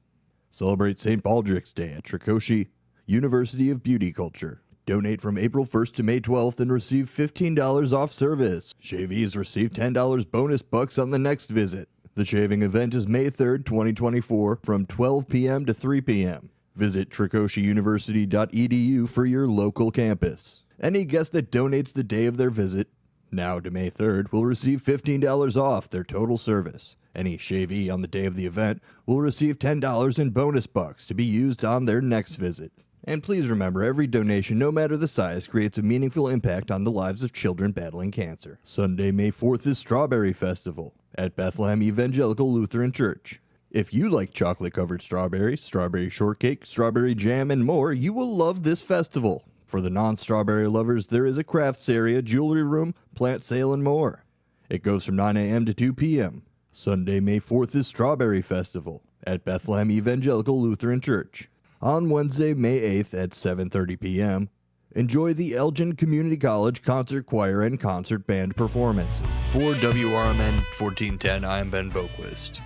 Celebrate St. Baldrick's Day at Trikoshi University of Beauty Culture. Donate from April 1st to May 12th and receive $15 off service. Shavees receive $10 bonus bucks on the next visit. The shaving event is May 3rd, 2024 from 12 p.m. to 3 p.m. Visit trikoshiuniversity.edu for your local campus. Any guest that donates the day of their visit, now to May 3rd, will receive $15 off their total service. Any shavee on the day of the event will receive $10 in bonus bucks to be used on their next visit. And please remember, every donation, no matter the size, creates a meaningful impact on the lives of children battling cancer. Sunday, May 4th is Strawberry Festival at Bethlehem Evangelical Lutheran Church. If you like chocolate-covered strawberries, strawberry shortcake, strawberry jam, and more, you will love this festival. For the non-strawberry lovers, there is a crafts area, jewelry room, plant sale, and more. It goes from 9 a.m. to 2 p.m. Sunday, May 4th is Strawberry Festival at Bethlehem Evangelical Lutheran Church. On Wednesday, May 8th at 7:30 p.m., enjoy the Elgin Community College Concert Choir and Concert Band performances. For WRMN 1410, I'm Ben Boquist.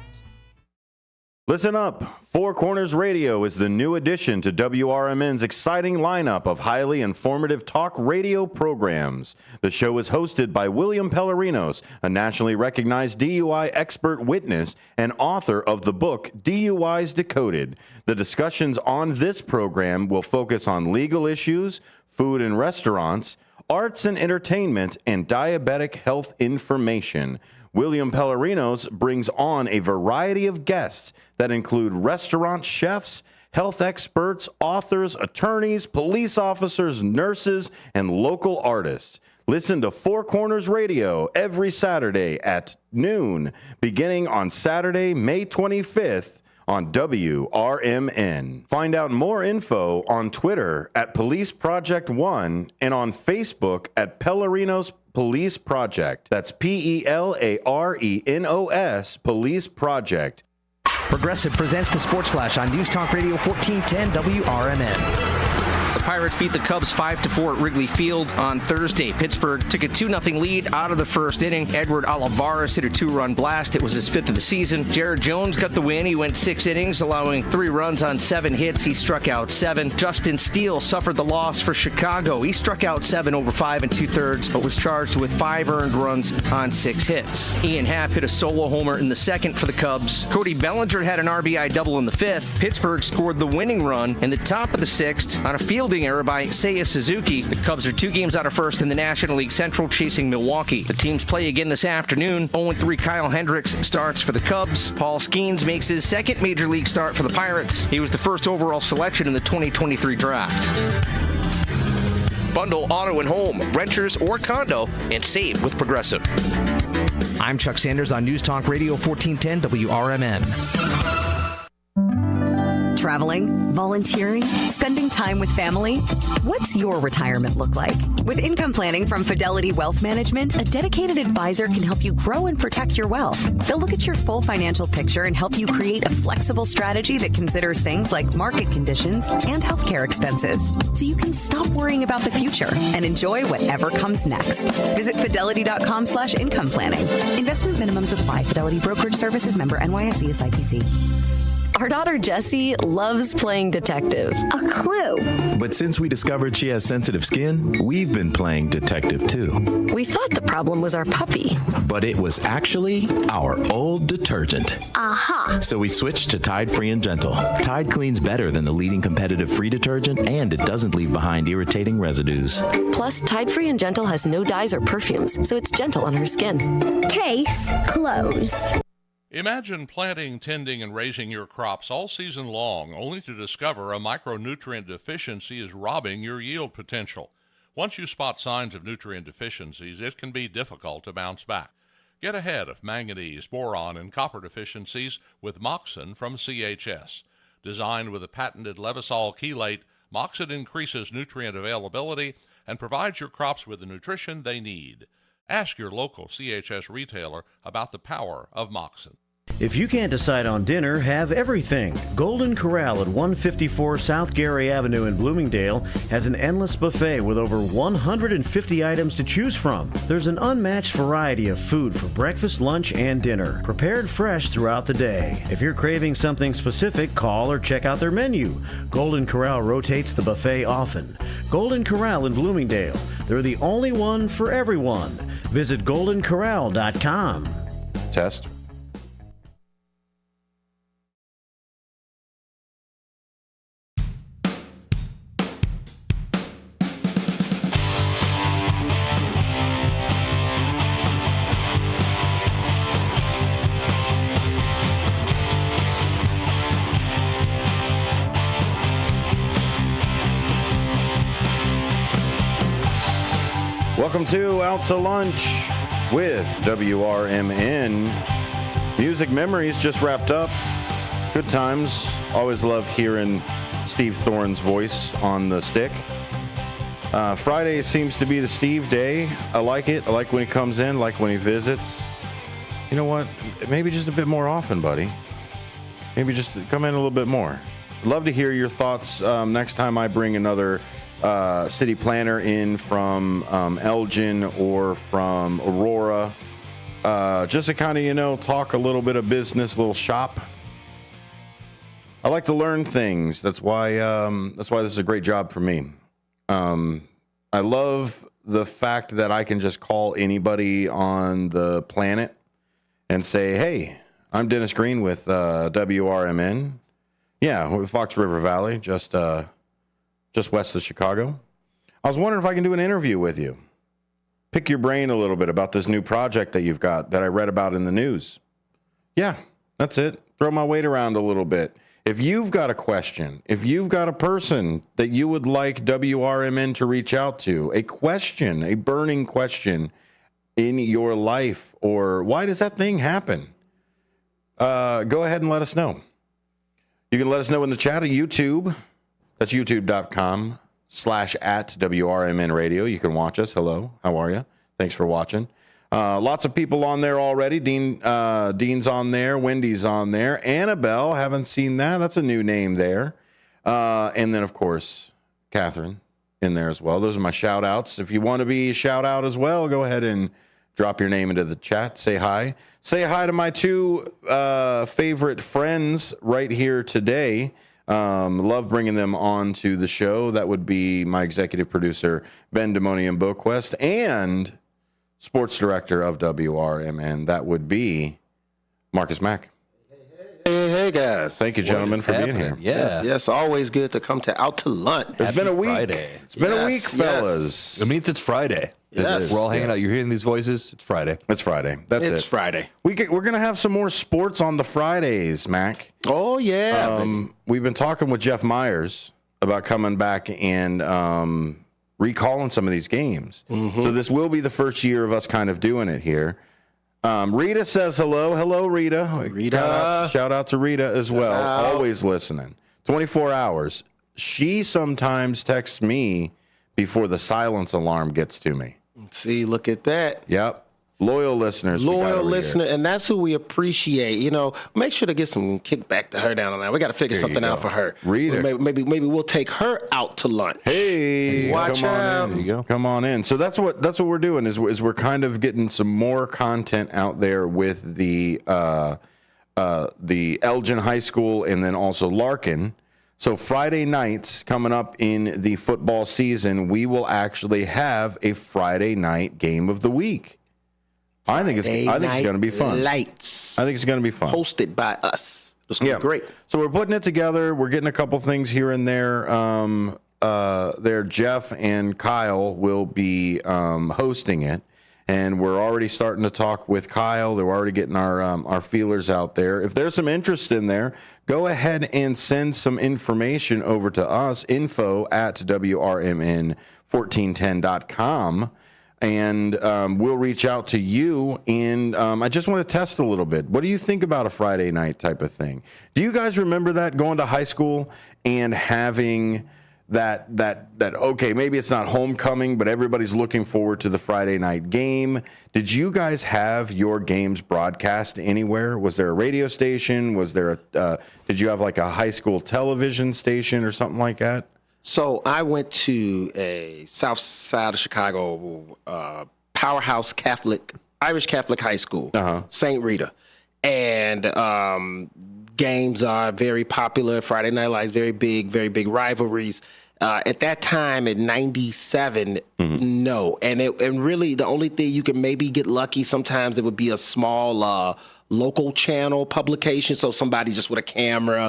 Listen up. Four Corners Radio is the new addition to WRMN's exciting lineup of highly informative talk radio programs. The show is hosted by William Pellerinos, a nationally recognized DUI expert witness and author of the book DUIs Decoded. The discussions on this program will focus on legal issues, food and restaurants, arts and entertainment, and diabetic health information. William Pellerinos brings on a variety of guests that include restaurant chefs, health experts, authors, attorneys, police officers, nurses, and local artists. Listen to Four Corners Radio every Saturday at noon, beginning on Saturday, May 25th on WRMN. Find out more info on Twitter at Police Project 1 and on Facebook at Pellerinos Police Project. That's Pelarenos Police Project. Progressive presents the Sports Flash on News Talk Radio 1410 WRMN. The Pirates beat the Cubs 5-4 at Wrigley Field on Thursday. Pittsburgh took a 2-0 lead out of the first inning. Edward Olivares hit a 2-run blast. It was his 5th of the season. Jared Jones got the win. He went 6 innings, allowing 3 runs on 7 hits. He struck out 7. Justin Steele suffered the loss for Chicago. He struck out 7 over 5 2/3, but was charged with 5 earned runs on 6 hits. Ian Happ hit a solo homer in the 2nd for the Cubs. Cody Bellinger had an RBI double in the 5th. Pittsburgh scored the winning run in the top of the 6th on a fielding error by Seiya Suzuki. The Cubs are 2 games out of first in the National League Central, chasing Milwaukee. The teams play again this afternoon. 0-3 Kyle Hendricks starts for the Cubs. Paul Skeens makes his 2nd Major League start for the Pirates. He was the first overall selection in the 2023 draft. Bundle auto and home, renters or condo, and save with Progressive. I'm Chuck Sanders on News Talk Radio 1410 WRMN. Traveling, volunteering, spending time with family. What's your retirement look like? With income planning from Fidelity Wealth Management, a dedicated advisor can help you grow and protect your wealth. They'll look at your full financial picture and help you create a flexible strategy that considers things like market conditions and healthcare expenses, so you can stop worrying about the future and enjoy whatever comes next. Visit fidelity.com/income planning. Investment minimums apply. Fidelity Brokerage Services, member NYSE, SIPC. Our daughter Jessie loves playing detective. A clue. But since we discovered she has sensitive skin, we've been playing detective too. We thought the problem was our puppy. But it was actually our old detergent. Aha. So we switched to Tide Free and Gentle. Tide cleans better than the leading competitive free detergent, and it doesn't leave behind irritating residues. Plus, Tide Free and Gentle has no dyes or perfumes, so it's gentle on her skin. Case closed. Imagine planting, tending, and raising your crops all season long, only to discover a micronutrient deficiency is robbing your yield potential. Once you spot signs of nutrient deficiencies, it can be difficult to bounce back. Get ahead of manganese, boron, and copper deficiencies with Moxon from CHS. Designed with a patented Levosol chelate, Moxon increases nutrient availability and provides your crops with the nutrition they need. Ask your local CHS retailer about the power of Moxon. If you can't decide on dinner, have everything. Golden Corral at 154 South Gary Avenue in Bloomingdale has an endless buffet with over 150 items to choose from. There's an unmatched variety of food for breakfast, lunch, and dinner, prepared fresh throughout the day. If you're craving something specific, call or check out their menu. Golden Corral rotates the buffet often. Golden Corral in Bloomingdale. They're the only one for everyone. Visit goldencorral.com. Test. Welcome to Out to Lunch with WRMN. Music Memories just wrapped up. Good times. Always love hearing Steve Thorne's voice on the stick. Friday seems to be the Steve day. I like it. I like when he comes in, like when he visits. You know what? Maybe just a bit more often, buddy. Maybe just come in a little bit more. Love to hear your thoughts next time I bring another city planner in from Elgin or from Aurora. Just to kind of, talk a little bit of business, little shop. I like to learn things. That's why this is a great job for me. I love the fact that I can just call anybody on the planet and say, hey, I'm Dennis Green with WRMN. Yeah, with Fox River Valley, just west of Chicago. I was wondering if I can do an interview with you. Pick your brain a little bit about this new project that you've got that I read about in the news. Yeah, that's it. Throw my weight around a little bit. If you've got a question, if you've got a person that you would like WRMN to reach out to, a question, a burning question in your life, or why does that thing happen? Go ahead and let us know. You can let us know in the chat of YouTube. That's youtube.com/@WRMN Radio. You can watch us. Hello. How are you? Thanks for watching. Lots of people on there already. Dean's on there. Wendy's on there. Annabelle, haven't seen that. That's a new name there. And then, of course, Catherine in there as well. Those are my shout outs. If you want to be shout out as well, go ahead and drop your name into the chat. Say hi. Say hi to my two favorite friends right here today. Love bringing them on to the show. That would be my executive producer, Ben Demonium Boquest, and sports director of WRMN. That would be Marcus Mack. Hey, guys. Thank you, gentlemen, for being here. Yes. Always good to come out to lunch. It's been a week. Friday. It's been a week, fellas. It means it's Friday. Yes. We're all hanging out. You're hearing these voices. It's Friday. It's Friday. That's it. It's Friday. We're going to have some more sports on the Fridays, Mac. Oh, yeah. We've been talking with Jeff Myers about coming back and recalling some of these games. Mm-hmm. So this will be the first year of us kind of doing it here. Rita says hello. Hello, Rita. Shout out to Rita as well. Always listening. 24 hours. She sometimes texts me before the silence alarm gets to me. See, look at that. Yep. Loyal listeners. Loyal listener, and that's who we appreciate. Make sure to get some kickback to her down the line. We got to figure something out for her. Rita. Maybe we'll take her out to lunch. Hey, watch out. There you go. Come on in. So that's what we're doing is we're kind of getting some more content out there with the Elgin High School and then also Larkin. So Friday nights coming up in the football season, we will actually have a Friday night game of the week. I think it's going to be fun. Lights. I think it's going to be fun. Hosted by us. It's going to be great. So we're putting it together. We're getting a couple things here and there. Jeff and Kyle will be hosting it. And we're already starting to talk with Kyle. They're already getting our feelers out there. If there's some interest in there, go ahead and send some information over to us, info@WRMN1410.com, and we'll reach out to you. And I just want to test a little bit. What do you think about a Friday night type of thing? Do you guys remember that, going to high school and having that okay, maybe it's not homecoming, but everybody's looking forward to the Friday night game? Did you guys have your games broadcast anywhere? Was there a radio station? Was there did you have like a high school television station or something like that? So I went to a south side of Chicago powerhouse Irish Catholic high school, St. Rita. And games are very popular. Friday Night Lights, very big rivalries. At that time, in '97, no. And really, the only thing you can maybe get lucky, sometimes it would be a small local channel publication. So somebody just with a camera,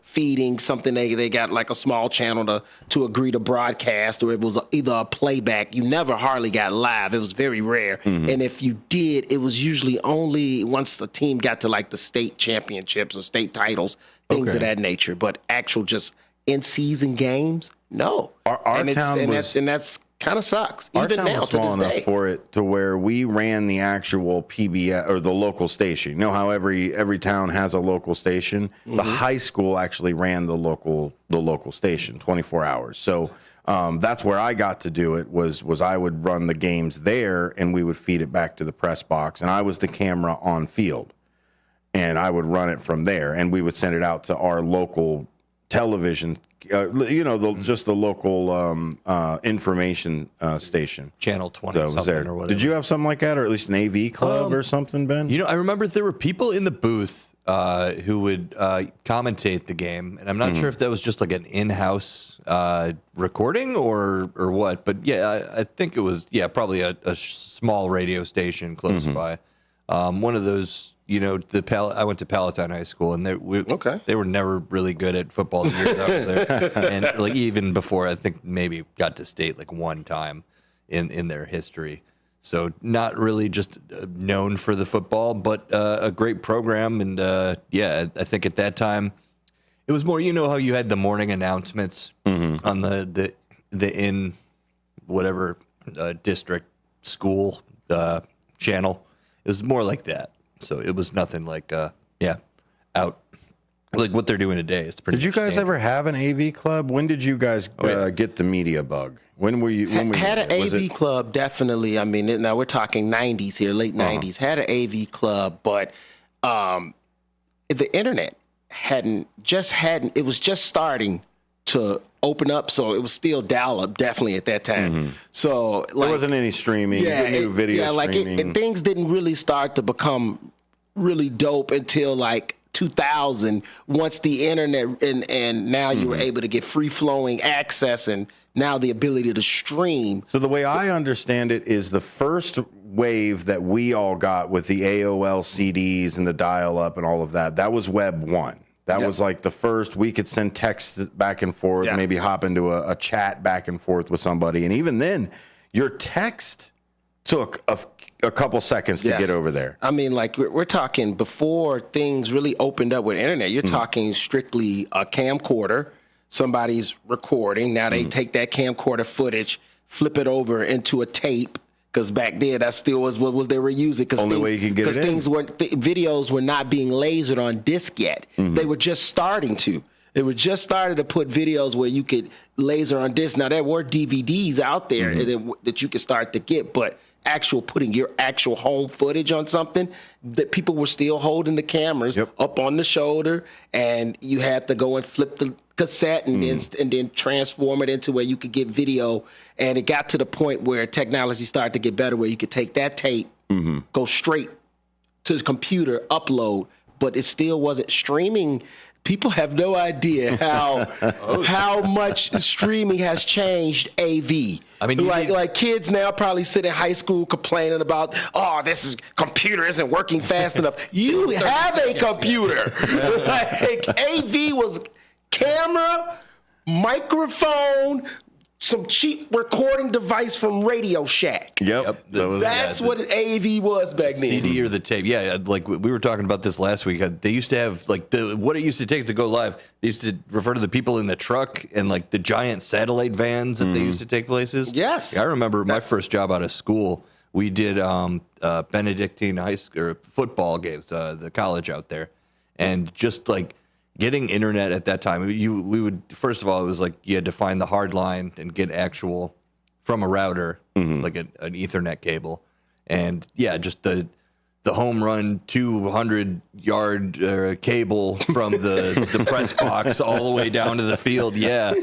feeding something. They got like a small channel to agree to broadcast, or it was either a playback. You never hardly got live. It was very rare. And if you did, it was usually only once the team got to like the state championships or state titles, things of that nature. But actual just in-season games, no. Our town that's kind of sucks. Our even town now was to small this enough day. for it to where we ran the actual PBS or the local station. You know how every town has a local station? The high school actually ran the local station 24 hours. So that's where I got to do it was I would run the games there and we would feed it back to the press box, and I was the camera on field, and I would run it from there, and we would send it out to our local television, just the local information station. Channel 20 that was something there. or whatever. Did you have something like that, or at least an AV club or something, Ben? I remember there were people in the booth who would commentate the game, and I'm not sure if that was just like an in-house recording or what, but yeah, I think it was probably a small radio station close by. One of those, I went to Palatine High School, and they were never really good at football the years I was there, and like even before, I think maybe got to state like one time in their history. So not really just known for the football, but a great program. And I think at that time it was more, how you had the morning announcements on the in whatever district school channel. It was more like that. So it was nothing like out like what they're doing today. It's pretty. Did you guys ever have an AV club? When did you guys get the media bug? When were you? Had an AV club, definitely. I mean, now we're talking 90s here, late 90s. Had an AV club, but the internet hadn't. It was just starting to open up, so it was still dial-up, definitely at that time. So there wasn't any streaming, video streaming. Things didn't really start to become really dope until like 2000, once the internet and now you were able to get free-flowing access and now the ability to stream. So the way I understand it is the first wave that we all got with the AOL CDs and the dial-up and all of that, that was Web 1. That was like the first, we could send text back and forth, maybe hop into a chat back and forth with somebody. And even then, your text took a couple seconds to get over there. I mean, like we're talking before things really opened up with internet. You're talking strictly a camcorder. Somebody's recording. Now they take that camcorder footage, flip it over into a tape. Because back then, that still was what they were using. Only way you can get it in. Because videos were not being lasered on disc yet. They were just starting to. They were just starting to put videos where you could laser on disc. Now, there were DVDs out there that you could start to get, but putting your actual home footage on something, that people were still holding the cameras up on the shoulder, and you had to go and flip the cassette and then transform it into where you could get video. And it got to the point where technology started to get better, where you could take that tape, go straight to the computer, upload, but it still wasn't streaming. People have no idea how much streaming has changed AV. I mean, like kids now probably sit in high school complaining about, this computer isn't working fast enough. You have a computer. Like AV was camera, microphone, some cheap recording device from Radio Shack. That's what an AV was back then. CD or the tape. Yeah, like we were talking about this last week. They used to have like what it used to take to go live. They used to refer to the people in the truck and like the giant satellite vans that they used to take places. Yes. I remember my first job out of school. We did Benedictine high school football games, the college out there, and just like getting internet at that time, we would, first of all, it was like you had to find the hard line and get actual from a router, like an Ethernet cable. And yeah, just the home run 200-yard cable from the press box all the way down to the field. Yeah,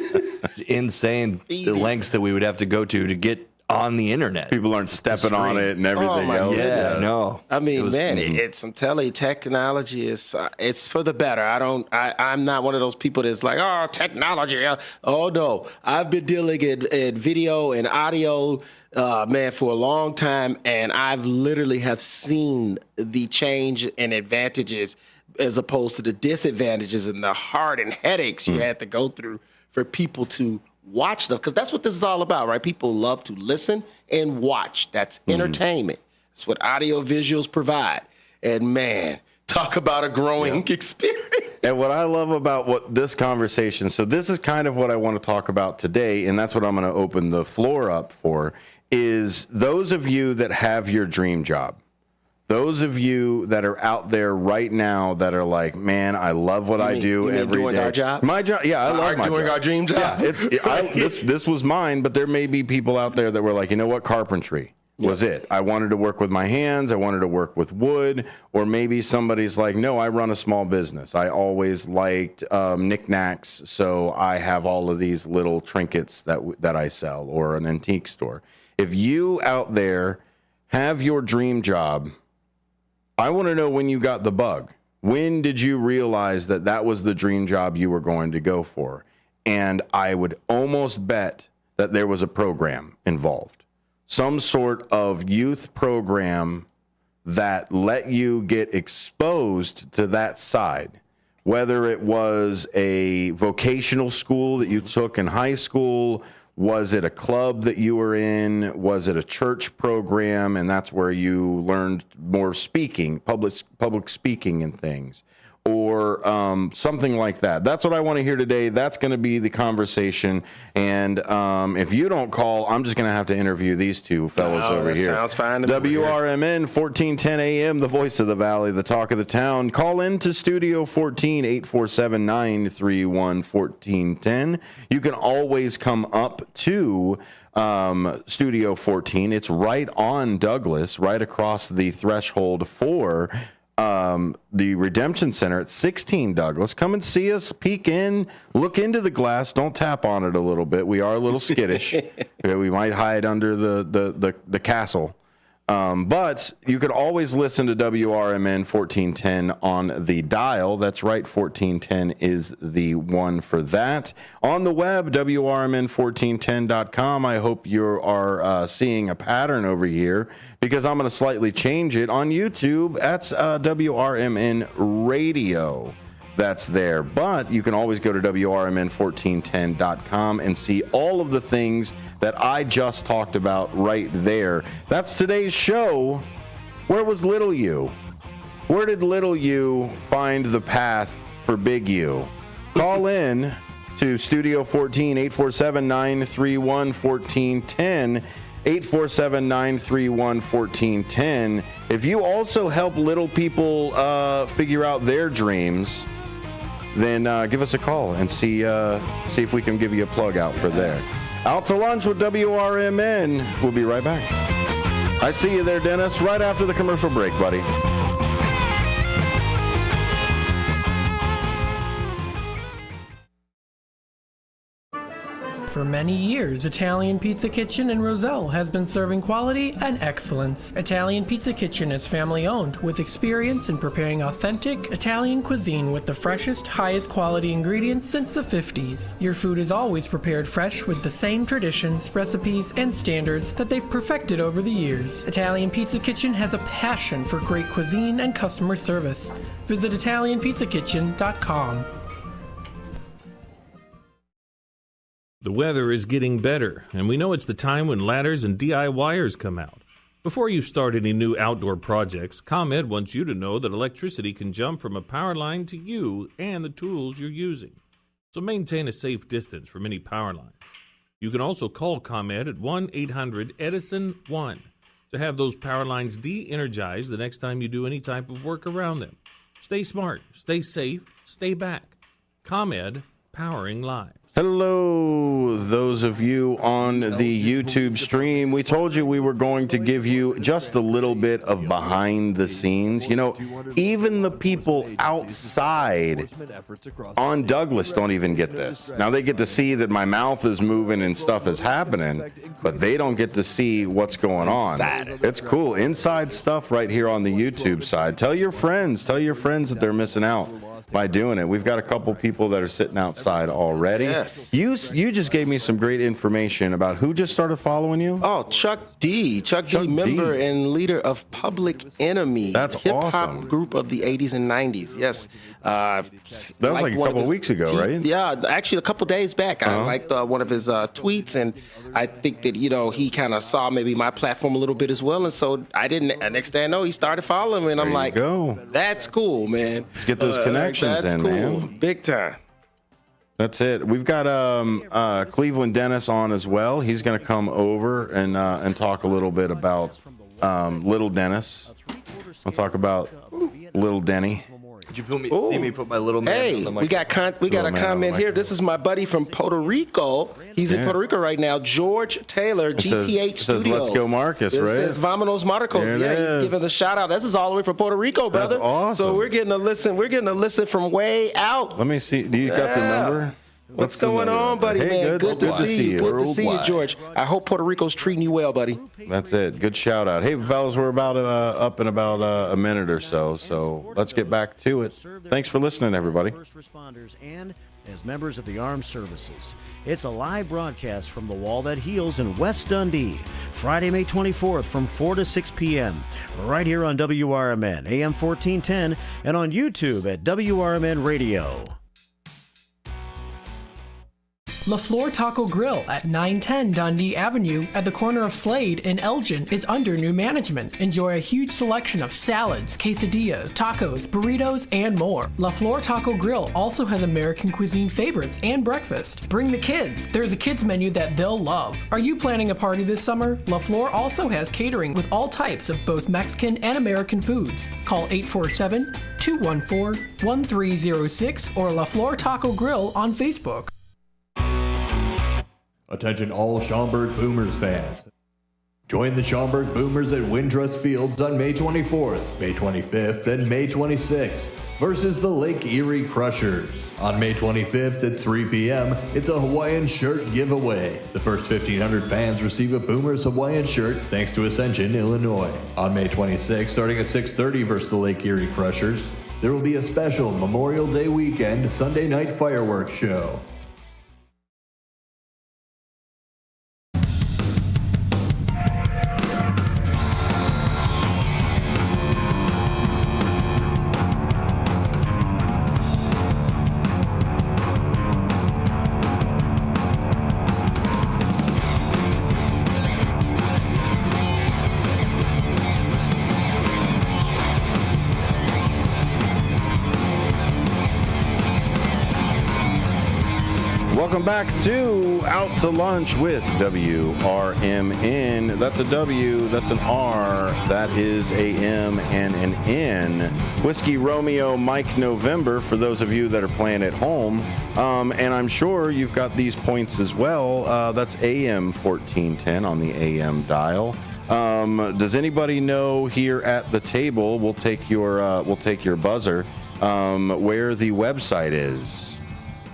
insane the lengths that we would have to go to get on the internet. People aren't stepping on it and everything else. Yeah, no. I mean, I'm telling you, technology is it's for the better. I'm not one of those people that's like, technology. Oh no, I've been dealing in video and audio, for a long time, and I've literally have seen the change and advantages as opposed to the disadvantages and the heart and headaches you had to go through for people to watch them, because that's what this is all about, right? People love to listen and watch. That's entertainment. That's what audio visuals provide. And man, talk about a growing experience. And what I love about this conversation, so this is kind of what I want to talk about today, and that's what I'm going to open the floor up for, is those of you that have your dream job. Those of you that are out there right now that are like, man, I love what I do every doing day. Our job? My job, yeah, I love my job. Doing our dream job. Yeah, this was mine, but there may be people out there that were like, you know what, carpentry. was it. I wanted to work with my hands. I wanted to work with wood. Or maybe somebody's like, no, I run a small business. I always liked knickknacks, so I have all of these little trinkets that I sell, or an antique store. If you out there have your dream job, I want to know when you got the bug. When did you realize that that was the dream job you were going to go for? And I would almost bet that there was a program involved. Some sort of youth program that let you get exposed to that side, whether it was a vocational school that you took in high school, was it a club that you were in, was it a church program, and that's where you learned more speaking, public speaking and things, or something like that. That's what I want to hear today. That's going to be the conversation. And if you don't call, I'm just going to have to interview these two fellows over here. Sounds fine. WRMN 1410 AM, the voice of the valley, the talk of the town. Call in to Studio 14, 847-931-1410. You can always come up to Studio 14. It's right on Douglas, right across the threshold for the Redemption Center at 16 Douglas. Come and see us, peek in, look into the glass. Don't tap on it a little bit. We are a little skittish. We might hide under the castle. But you could always listen to WRMN 1410 on the dial. That's right, 1410 is the one for that. On the web, WRMN1410.com. I hope you are seeing a pattern over here, because I'm going to slightly change it. On YouTube, that's WRMN Radio. That's there. But you can always go to WRMN1410.com and see all of the things that I just talked about right there. That's today's show. Where was little you? Where did little you find the path for big you? Call in to Studio 14, 847-931-1410. 847-931-1410. If you also help little people figure out their dreams, then give us a call and see if we can give you a plug out for there. Out to lunch with WRMN. We'll be right back. I see you there, Dennis, right after the commercial break, buddy. For many years, Italian Pizza Kitchen in Roselle has been serving quality and excellence. Italian Pizza Kitchen is family-owned, with experience in preparing authentic Italian cuisine with the freshest, highest quality ingredients since the 50s. Your food is always prepared fresh with the same traditions, recipes, and standards that they've perfected over the years. Italian Pizza Kitchen has a passion for great cuisine and customer service. Visit ItalianPizzaKitchen.com. The weather is getting better, and we know it's the time when ladders and DIYers come out. Before you start any new outdoor projects, ComEd wants you to know that electricity can jump from a power line to you and the tools you're using. So maintain a safe distance from any power lines. You can also call ComEd at 1-800-EDISON-1 to have those power lines de-energized the next time you do any type of work around them. Stay smart, stay safe, stay back. ComEd, powering lives. Hello, those of you on the YouTube stream. We told you we were going to give you just a little bit of behind the scenes. You know, even the people outside on Douglas don't even get this. Now they get to see that my mouth is moving and stuff is happening, but they don't get to see what's going on. It's cool. Inside stuff right here on the YouTube side. Tell your friends that they're missing out by doing it. We've got a couple people that are sitting outside already. Yes. You just gave me some great information about who just started following you. Oh, Chuck D, member and leader of Public Enemy. That's hip-hop awesome. Group of the 80s and 90s. Yes. That was like a couple of weeks ago, right? Yeah, actually a couple days back. I liked one of his tweets, and I think that, he kind of saw maybe my platform a little bit as well. And so next thing I know, he started following me, and I'm like, that's cool, man. Let's get those connections that's in, cool. man. Big time. That's it. We've got Cleveland Dennis on as well. He's going to come over and talk a little bit about Little Dennis. I'll talk about Little Denny. Did you see me put my little man Hey, on the we got a comment here. This is my buddy from Puerto Rico. He's in Puerto Rico right now. George Taylor, GTH Studios. Studios. Let's go, Marcus, It right? says Vamonos Marcos. There it Yeah, is. he's giving the shout out. This is all the way from Puerto Rico, brother. That's awesome. So we're getting a listen. We're getting a listen from way out. Let me see. Do you got the number? What's going on, buddy, Hey, man? Good to see you. Good to see you, Worldwide. George. I hope Puerto Rico's treating you well, buddy. That's it. Good shout out. Hey, fellas, we're about up in about a minute or so, so let's get back to it. Thanks for listening, everybody. First responders and as members of the armed services. It's a live broadcast from the Wall That Heals in West Dundee, Friday, May 24th from 4 to 6 p.m. right here on WRMN, AM 1410, and on YouTube at WRMN Radio. LaFleur Taco Grill at 910 Dundee Avenue at the corner of Slade and Elgin is under new management. Enjoy a huge selection of salads, quesadillas, tacos, burritos, and more. LaFleur Taco Grill also has American cuisine favorites and breakfast. Bring the kids. There's a kids menu that they'll love. Are you planning a party this summer? LaFleur also has catering with all types of both Mexican and American foods. Call 847-214-1306 or LaFleur Taco Grill on Facebook. Attention all Schaumburg Boomers fans. Join the Schaumburg Boomers at Windrush Fields on May 24th, May 25th, and May 26th versus the Lake Erie Crushers. On May 25th at 3 p.m., it's a Hawaiian shirt giveaway. The first 1,500 fans receive a Boomers Hawaiian shirt thanks to Ascension, Illinois. On May 26th, starting at 6:30 versus the Lake Erie Crushers, there will be a special Memorial Day weekend Sunday night fireworks show. Welcome back to Out to Lunch with WRMN. That's a W, that's an R, that is a M and an N. Whiskey Romeo Mike November for those of you that are playing at home. And I'm sure you've got these points as well. That's AM 1410 on the AM dial. Does anybody know here at the table, we'll take your buzzer, where the website is?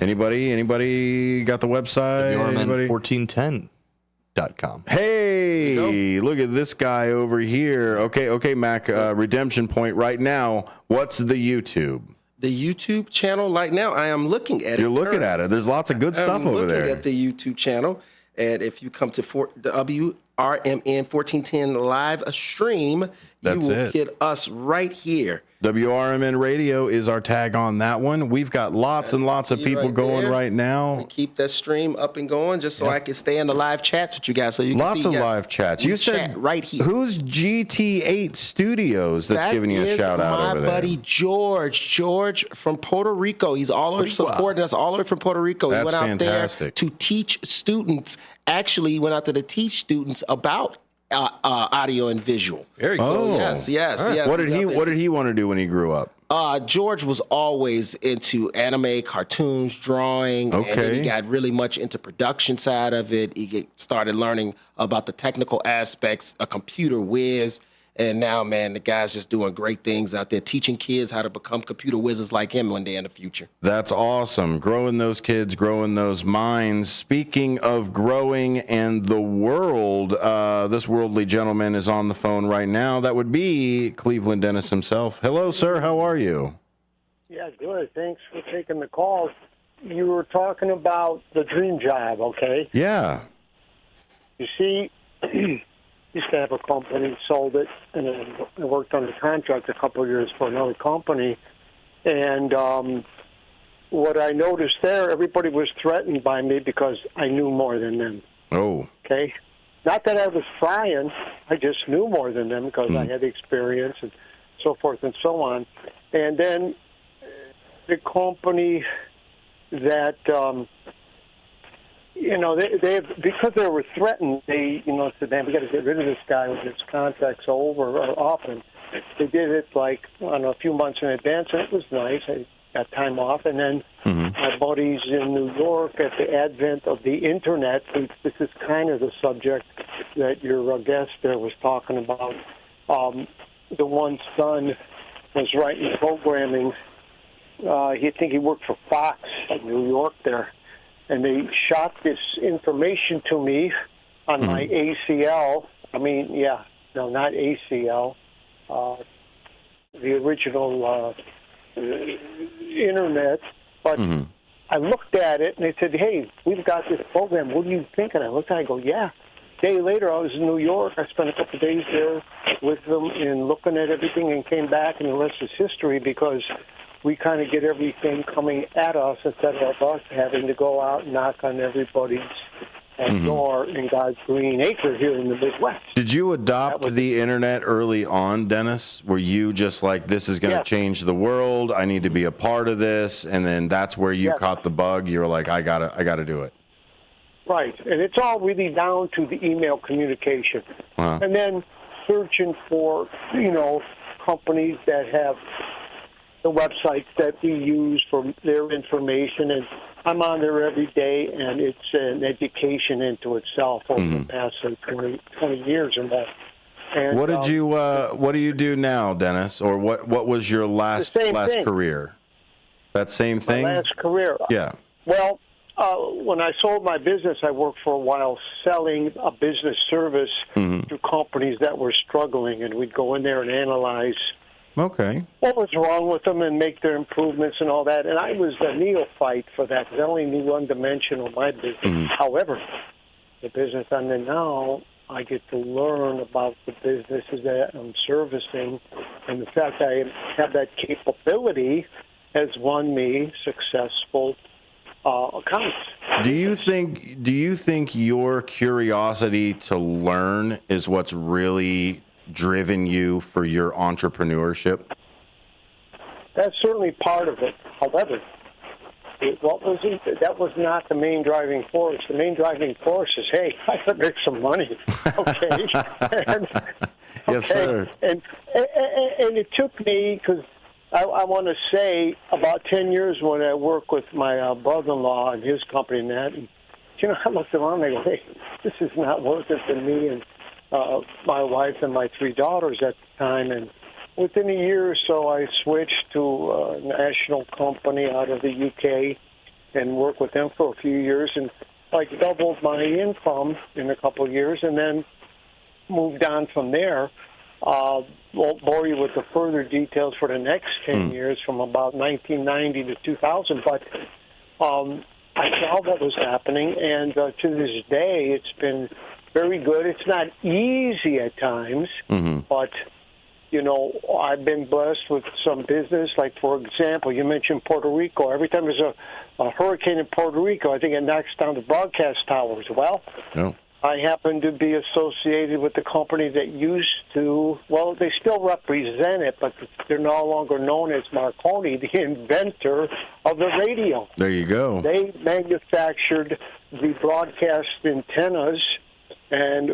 Anybody got the website? WRMN1410.com. Hey, look at this guy over here. Okay, Mac, redemption point right now. What's the YouTube? The YouTube channel right now, I am looking at it. You're looking at it. There's lots of good stuff over there. I'm looking at the YouTube channel, and if you come to WRMN 1410 live stream, you will get us right here. WRMN Radio is our tag on that one. We've got lots and lots of people going right now. We keep that stream up and going just so I can stay in the live chats with you guys. So you can Lots see, of live chats. we You said chat right here. Who's GT8 Studios that's giving you a shout out over there? My buddy George from Puerto Rico. He's all over supporting us all the way from Puerto Rico. That's He went out fantastic. there to teach students. Actually, he went out there to teach students about audio and visual. Very cool. cool. Yes. What did he want to do when he grew up? George was always into anime, cartoons, drawing, and then he got really much into production side of it. He started learning about the technical aspects, a computer whiz, and now, man, the guy's just doing great things out there, teaching kids how to become computer wizards like him one day in the future. That's awesome. Growing those kids, growing those minds. Speaking of growing and the world, this worldly gentleman is on the phone right now. That would be Cleveland Dennis himself. Hello, sir. How are you? Yeah, good. Thanks for taking the call. You were talking about the dream job, okay? Yeah. You see, used to have a company, sold it, and then I worked under contract a couple of years for another company. And what I noticed there, everybody was threatened by me because I knew more than them. Oh. Okay? Not that I was trying. I just knew more than them because I had the experience and so forth and so on. And then the company that... they because they were threatened, they said, man, we got to get rid of this guy when his contract's over or off. And they did it like, I don't know, a few months in advance, and it was nice. I got time off. And then my buddies in New York at the advent of the Internet, since this is kind of the subject that your guest there was talking about, the one son was writing programming. He worked for Fox in New York there. And they shot this information to me on my ACL. Not ACL. The original Internet. But I looked at it, and they said, hey, we've got this program. What do you think? And I looked at it, I go, yeah. A day later, I was in New York. I spent a couple of days there with them and looking at everything and came back, and the rest is history because we kind of get everything coming at us instead of us having to go out and knock on everybody's door in God's green acre here in the Midwest. Did you adopt the Internet early on, Dennis? Were you just like, this is going to change the world, I need to be a part of this, and then that's where you caught the bug? You were like, I gotta do it. Right, and it's all really down to the email communication. Wow. And then searching for, companies that have the websites that we use for their information, and I'm on there every day, and it's an education into itself over the past 20 years or more. And, What do you do now, Dennis? Or what was your last thing. career? That same thing? My last career. Yeah. Well, when I sold my business, I worked for a while selling a business service to companies that were struggling, and we'd go in there and analyze Okay. what was wrong with them and make their improvements and all that. And I was a neophyte for that because I only knew one dimension of my business. However, the business I'm in now, I get to learn about the businesses that I'm servicing, and the fact I have that capability has won me successful accounts. Do you think your curiosity to learn is what's really driven you for your entrepreneurship? That's certainly part of it. However, that was not the main driving force. The main driving force is, hey, I can make some money. Okay. Yes, sir. And it took me, because I want to say, about 10 years when I worked with my brother-in-law and his company and that. And, I looked around and I go, hey, this is not worth it for me and my wife and my 3 daughters at the time. And within a year or so, I switched to a national company out of the UK and worked with them for a few years and doubled my income in a couple of years, and then moved on from there. Won't bore you with the further details for the next 10 years from about 1990 to 2000, but I saw what was happening, and to this day, it's been very good. It's not easy at times, but I've been blessed with some business. Like, for example, you mentioned Puerto Rico. Every time there's a hurricane in Puerto Rico, I think it knocks down the broadcast towers. Well, I happen to be associated with the company that used to, well, they still represent it, but they're no longer known as Marconi, the inventor of the radio. There you go. They manufactured the broadcast antennas, and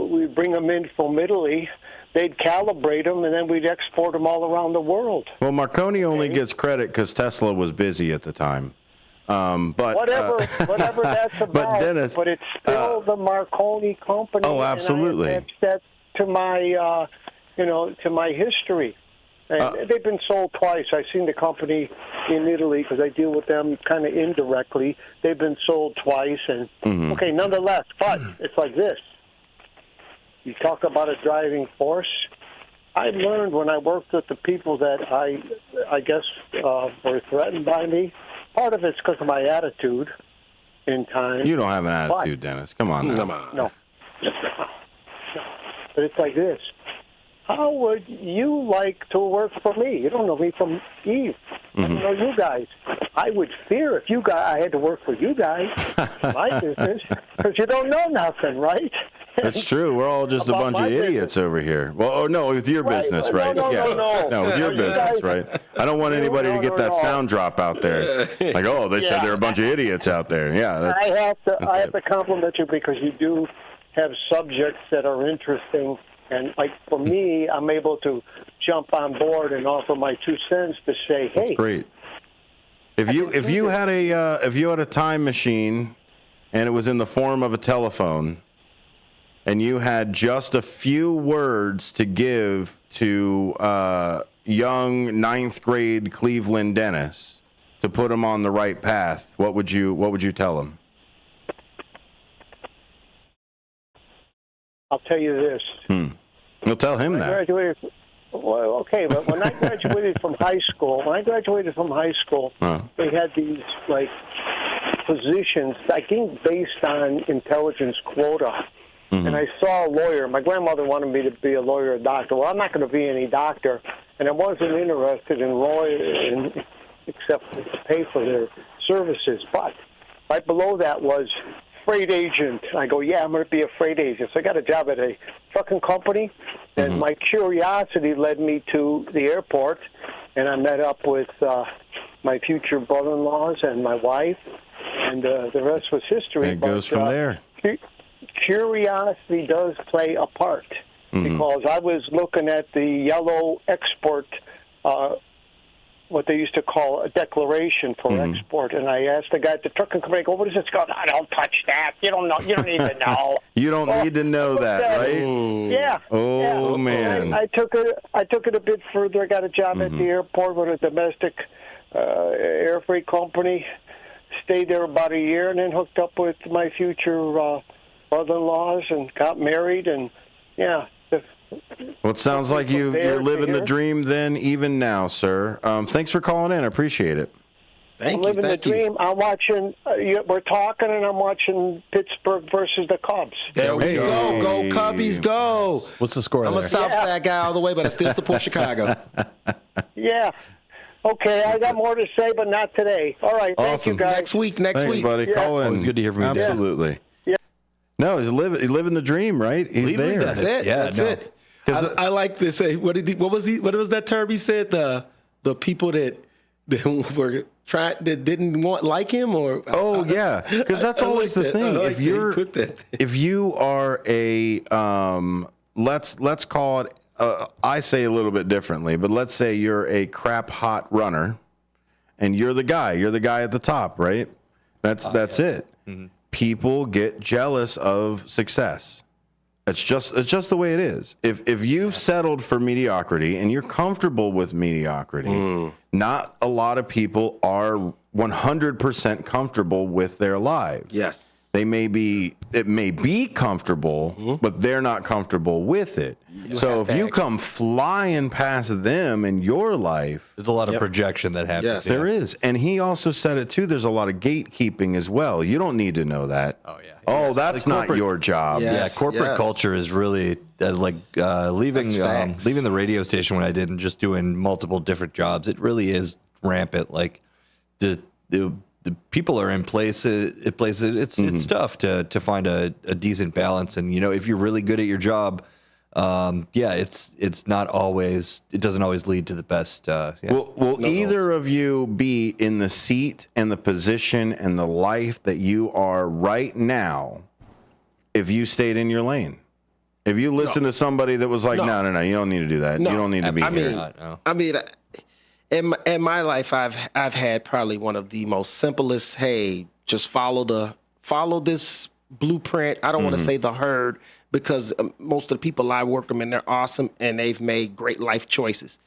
we bring them in from Italy. They'd calibrate them, and then we'd export them all around the world. Well, Marconi only gets credit because Tesla was busy at the time. But whatever that's about, but Dennis, but it's still the Marconi company. Oh, absolutely. And I attach that to my, to my history. And they've been sold twice. I've seen the company in Italy because I deal with them kind of indirectly. They've been sold twice, and okay, nonetheless. But it's like this. You talk about a driving force. I learned when I worked with the people that I guess were threatened by me. Part of it's because of my attitude in time. You don't have an attitude, Dennis. Come on now. No. But it's like this. How would you like to work for me? You don't know me from Eve. I don't know you guys. I would fear if I had to work for you guys, my business, because you don't know nothing, right? That's true. We're all just a bunch of idiots over here. Well, no, with your business, right? No, with your business, right? I don't want anybody to get that sound drop out there. Like, oh, they said they're a bunch of idiots out there. Yeah. I have to compliment you because you do have subjects that are interesting And like for me, I'm able to jump on board and offer my 2 cents to say, hey, Great. If you had a time machine and it was in the form of a telephone and you had just a few words to give to young 9th grade Cleveland Dennis to put him on the right path, what would you tell him? I'll tell you this. You'll tell him that. Well, okay, but when I graduated from high school, they had these like positions, I think, based on intelligence quota. And I saw a lawyer. My grandmother wanted me to be a lawyer or a doctor. Well, I'm not going to be any doctor, and I wasn't interested in lawyer except to pay for their services. But right below that was freight agent. I go, yeah, I'm going to be a freight agent. So I got a job at a trucking company, and my curiosity led me to the airport, and I met up with my future brother-in-laws and my wife, and the rest was history. It goes from there. Curiosity does play a part, because I was looking at the yellow export, what they used to call a declaration for export, and I asked the guy at the trucking company, I go, what is this? He goes, I don't touch that. You don't know. You don't need to know. You don't need to know that, right? Yeah. Oh, man. I took it a bit further. I got a job at the airport with a domestic air freight company. Stayed there about a year, and then hooked up with my future brother-in-laws and got married, and yeah. Well, it sounds like you're living the dream then, even now, sir. Thanks for calling in. I appreciate it. I'm living the dream. I'm watching. We're talking, and I'm watching Pittsburgh versus the Cubs. There we go. Go Cubbies, go. What's the score? I'm a South Side guy all the way, but I still support Chicago. Yeah. Okay, I got more to say, but not today. All right, thank you, guys. Next week. Thanks, buddy. Call in. Always good to hear from you. Absolutely. Yeah. No, he's living the dream, right? He's there. That's it. Yeah, that's it. I like this. What was that term he said? The people that were trying that didn't like him, or yeah, because that's always the thing. If you are a let's call it. I say a little bit differently, but let's say you're a crap hot runner, and you're the guy at the top, right? That's it. Mm-hmm. People get jealous of success. It's just the way it is. If you've settled for mediocrity and you're comfortable with mediocrity, not a lot of people are 100% comfortable with their lives. Yes. It may be comfortable, but they're not comfortable with it. So if you come flying past them in your life, there's a lot of projection that happens. Yes. There is. And he also said it too. There's a lot of gatekeeping as well. You don't need to know that. Oh, yeah. Oh, that's not your job. Yeah, corporate culture is really leaving the radio station when I did and just doing multiple different jobs. It really is rampant. Like the people are in places. It's tough to find a decent balance. And if you're really good at your job, it's not always. It doesn't always lead to the best. Will either of you be in the seat and the position and the life that you are right now if you stayed in your lane? If you listen to somebody that was like, no, you don't need to do that. You don't need to be here. I mean, in my life, I've had probably one of the most simplest. Hey, just follow this blueprint. I don't want to say the herd, because most of the people I work with, they're awesome and they've made great life choices.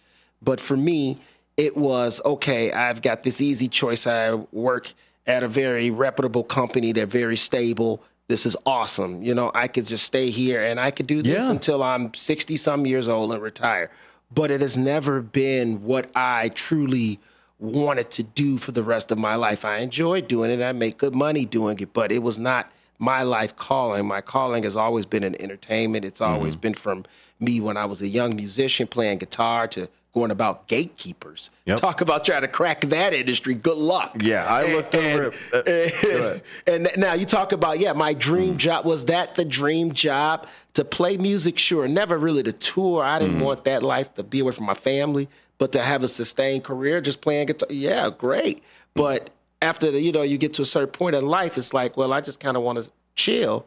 But for me, it was, okay, I've got this easy choice. I work at a very reputable company. They're very stable. This is awesome. I could just stay here and I could do this until I'm 60-some years old and retire. But it has never been what I truly wanted to do for the rest of my life. I enjoy doing it. I make good money doing it, but it was not my life calling. My calling has always been in entertainment. It's always been from me when I was a young musician playing guitar to going about gatekeepers. Talk about trying to crack that industry. Good luck. Yeah, I looked over it. And now you talk about, my dream job. Was that the dream job? To play music? Sure. Never really to tour. I didn't want that life, to be away from my family, but to have a sustained career just playing guitar. Yeah, great. But after you get to a certain point in life, it's like, well, I just kind of want to chill.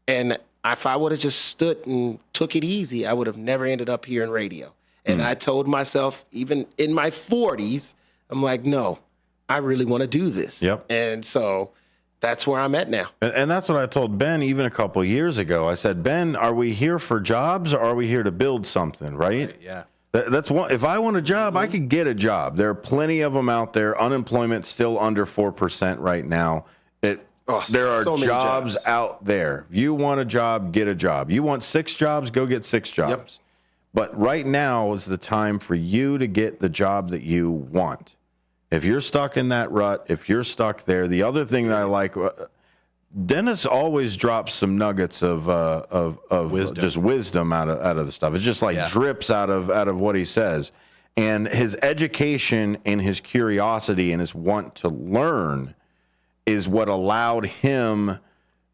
And if I would have just stood and took it easy, I would have never ended up here in radio. And I told myself, even in my 40s, I'm like, no, I really want to do this. Yep. And so that's where I'm at now. And that's what I told Ben even a couple of years ago. I said, Ben, are we here for jobs or are we here to build something, right? Yeah. That's one. If I want a job, I could get a job. There are plenty of them out there. Unemployment's still under 4% right now. There are so many jobs out there. You want a job, get a job. You want 6 jobs, go get 6 jobs. Yep. But right now is the time for you to get the job that you want. If you're stuck in that rut, if you're stuck there, the other thing that I like, Dennis always drops some nuggets of wisdom. Just wisdom out of the stuff. It just like drips out of what he says. And his education and his curiosity and his want to learn is what allowed him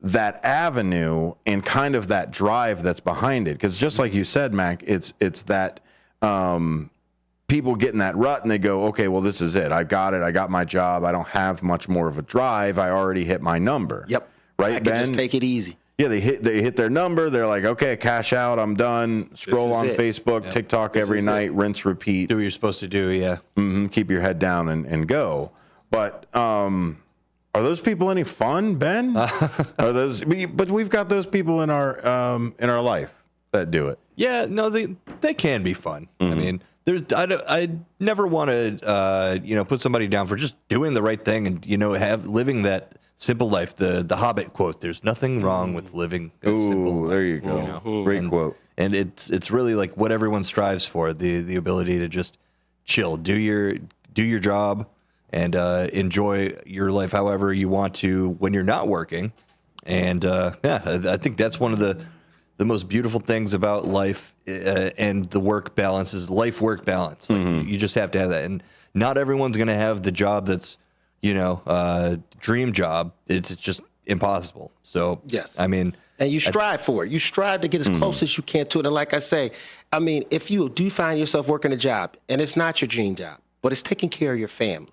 that avenue and kind of that drive that's behind it. Because just like you said, Mac, it's that people get in that rut and they go, okay, well, this is it. I got it. I got my job. I don't have much more of a drive. I already hit my number. Yep. Right, I can Ben? just take it easy. Yeah, they hit their number. They're like, okay, cash out. I'm done. Scroll on it. Facebook, TikTok every night, rinse, repeat. Do what you're supposed to do, yeah. Keep your head down and go. But are those people any fun, Ben? Are those? But we've got those people in our life that do it. Yeah, no, they can be fun. I mean, I never want to put somebody down for just doing the right thing and living that simple life. The Hobbit quote: "There's nothing wrong with living a simple life." There you go. Great quote. And it's really like what everyone strives for: the ability to just chill, do your job, and enjoy your life however you want to when you're not working. And I think that's one of the most beautiful things about life and the work balance is life-work balance. Like, you just have to have that. And not everyone's going to have the job that's, dream job. It's just impossible. So, yes. I mean... And you strive for it. You strive to get as close as you can to it. And like I say, I mean, if you do find yourself working a job and it's not your dream job, but it's taking care of your family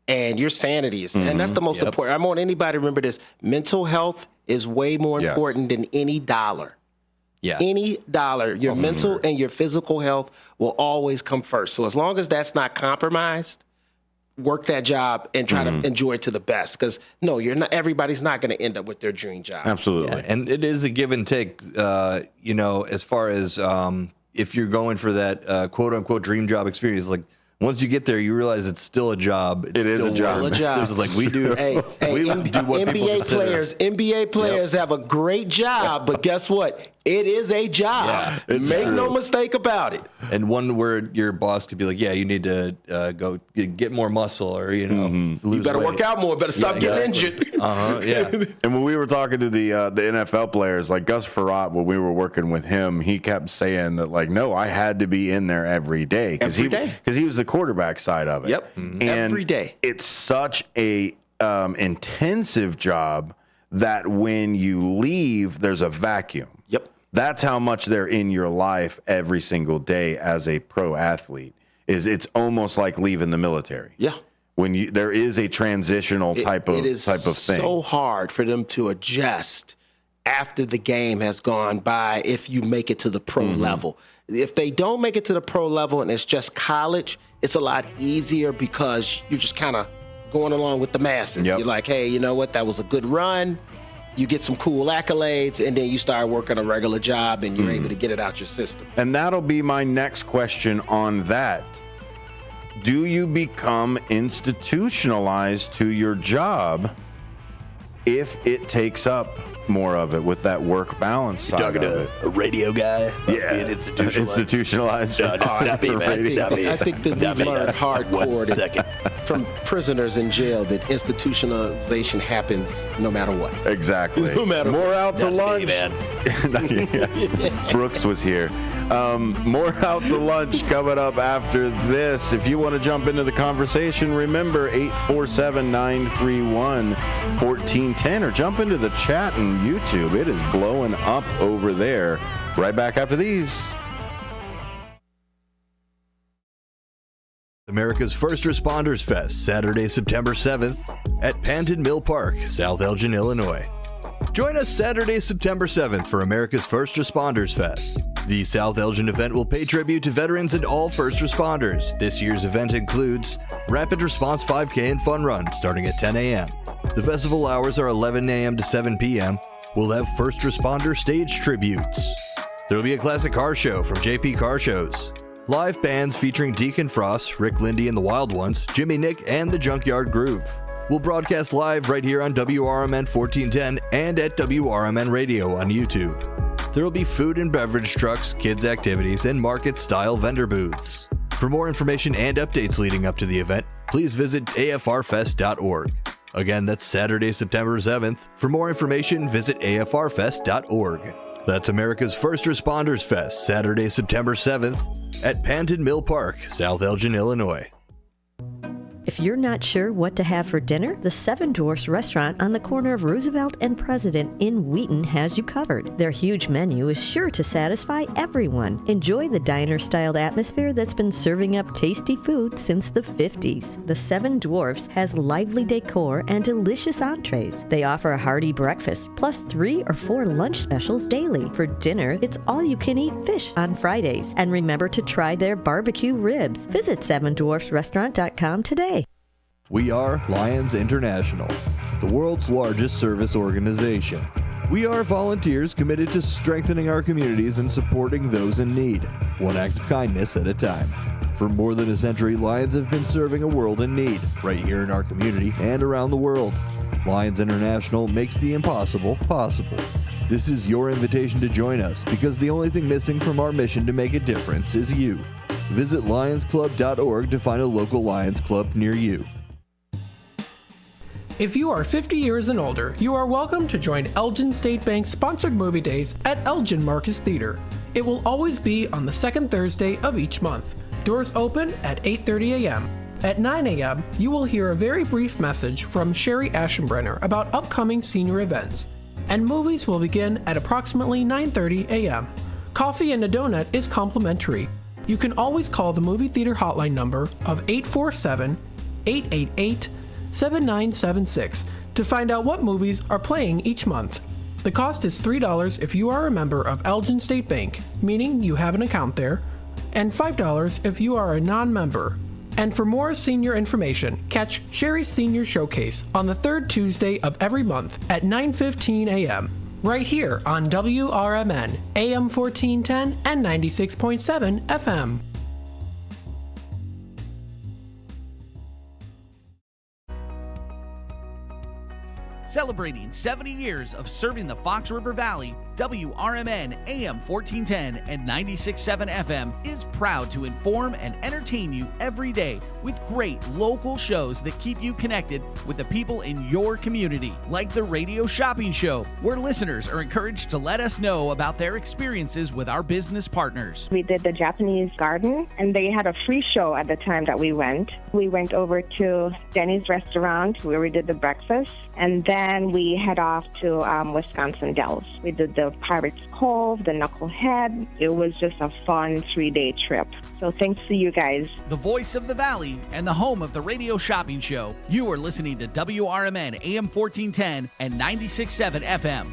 and your sanity is, and that's the most important. I want anybody to remember this. Mental health is way more important than any dollar. Yeah. Any dollar, your mental and your physical health will always come first. So as long as that's not compromised, work that job and try to enjoy it to the best. Because everybody's not going to end up with their dream job. Absolutely. Yeah, and it is a give and take, as far as if you're going for that quote unquote dream job experience, like once you get there, you realize it's still a job. It is a job. It's like we do. We do what NBA players have a great job, but guess what? It is a job. Yeah, Make no mistake about it. And one where your boss could be like, "Yeah, you need to go get more muscle, or lose you better weight. work out more. Better stop getting injured." Yeah. And when we were talking to the NFL players, like Gus Frerotte, when we were working with him, he kept saying that, like, no, I had to be in there every day because he was the quarterback side of it. Yep. And Every day. It's such a intensive job that when you leave, there's a vacuum. Yep. That's how much they're in your life every single day as a pro athlete. It's almost like leaving the military. Yeah. When there is a transitional type of thing. It is so hard for them to adjust after the game has gone by if you make it to the pro level. If they don't make it to the pro level and it's just college, it's a lot easier because you're just kind of going along with the masses. Yep. You're like, hey, you know what? That was a good run. You get some cool accolades, and then you start working a regular job, and you're able to get it out your system. And that'll be my next question on that. Do you become institutionalized to your job if it takes up more of it with that work balance side Talking of to it? a radio guy? Yeah. Institutionalized. I think that we've learned hardcore from prisoners in jail that institutionalization happens no matter what. Exactly. No matter more what. out to lunch. Yes. Brooks was here. More out to lunch coming up after this. If you want to jump into the conversation, remember 847-931-1410 or jump into the chat and YouTube. It is blowing up over there. Right back after these. America's First Responders Fest, Saturday, September 7th at Panton Mill Park, South Elgin, Illinois. Join us Saturday, September 7th for America's First Responders Fest. The South Elgin event will pay tribute to veterans and all first responders. This year's event includes Rapid Response 5K and Fun Run starting at 10 a.m. The festival hours are 11 a.m. to 7 p.m. We'll have first responder stage tributes. There will be a classic car show from JP Car Shows. Live bands featuring Deacon Frost, Rick Lindy and the Wild Ones, Jimmy Nick, and the Junkyard Groove. We'll broadcast live right here on WRMN 1410 and at WRMN Radio on YouTube. There will be food and beverage trucks, kids' activities, and market-style vendor booths. For more information and updates leading up to the event, please visit afrfest.org. Again, that's Saturday, September 7th. For more information, visit afrfest.org. That's America's First Responders Fest, Saturday, September 7th at Panton Mill Park, South Elgin, Illinois. If you're not sure what to have for dinner, the Seven Dwarfs restaurant on the corner of Roosevelt and President in Wheaton has you covered. Their huge menu is sure to satisfy everyone. Enjoy the diner-styled atmosphere that's been serving up tasty food since the 50s. The Seven Dwarfs has lively decor and delicious entrees. They offer a hearty breakfast, plus 3 or 4 lunch specials daily. For dinner, it's all-you-can-eat fish on Fridays. And remember to try their barbecue ribs. Visit sevendwarfsrestaurant.com today. We are Lions International, the world's largest service organization. We are volunteers committed to strengthening our communities and supporting those in need, one act of kindness at a time. For more than a century, Lions have been serving a world in need, right here in our community and around the world. Lions International makes the impossible possible. This is your invitation to join us, because the only thing missing from our mission to make a difference is you. Visit lionsclub.org to find a local Lions Club near you. If you are 50 years and older, you are welcome to join Elgin State Bank's sponsored movie days at Elgin Marcus Theater. It will always be on the second Thursday of each month. Doors open at 8:30 a.m. At 9 a.m., you will hear a very brief message from Sherry Aschenbrenner about upcoming senior events, and movies will begin at approximately 9:30 a.m. Coffee and a donut is complimentary. You can always call the movie theater hotline number of 847-888-7976 to find out what movies are playing each month. The cost is $3 if you are a member of Elgin State Bank, meaning you have an account there, and $5 if you are a non-member. And for more senior information, catch Sherry's Senior Showcase on the third Tuesday of every month at 9:15 a.m. right here on WRMN, AM 1410 and 96.7 FM. Celebrating 70 years of serving the Fox River Valley, WRMN AM 1410 and 96.7 FM is proud to inform and entertain you every day with great local shows that keep you connected with the people in your community, like the Radio Shopping Show, where listeners are encouraged to let us know about their experiences with our business partners. We did the Japanese garden, and they had a free show at the time that we went. We went over to Denny's restaurant where we did the breakfast, and then we head off to Wisconsin Dells. We did the Pirates Cove, the Knucklehead. It was just a fun 3-day trip. So thanks to you guys. The voice of the Valley and the home of the Radio Shopping Show. You are listening to WRMN AM 1410 and 96.7 FM.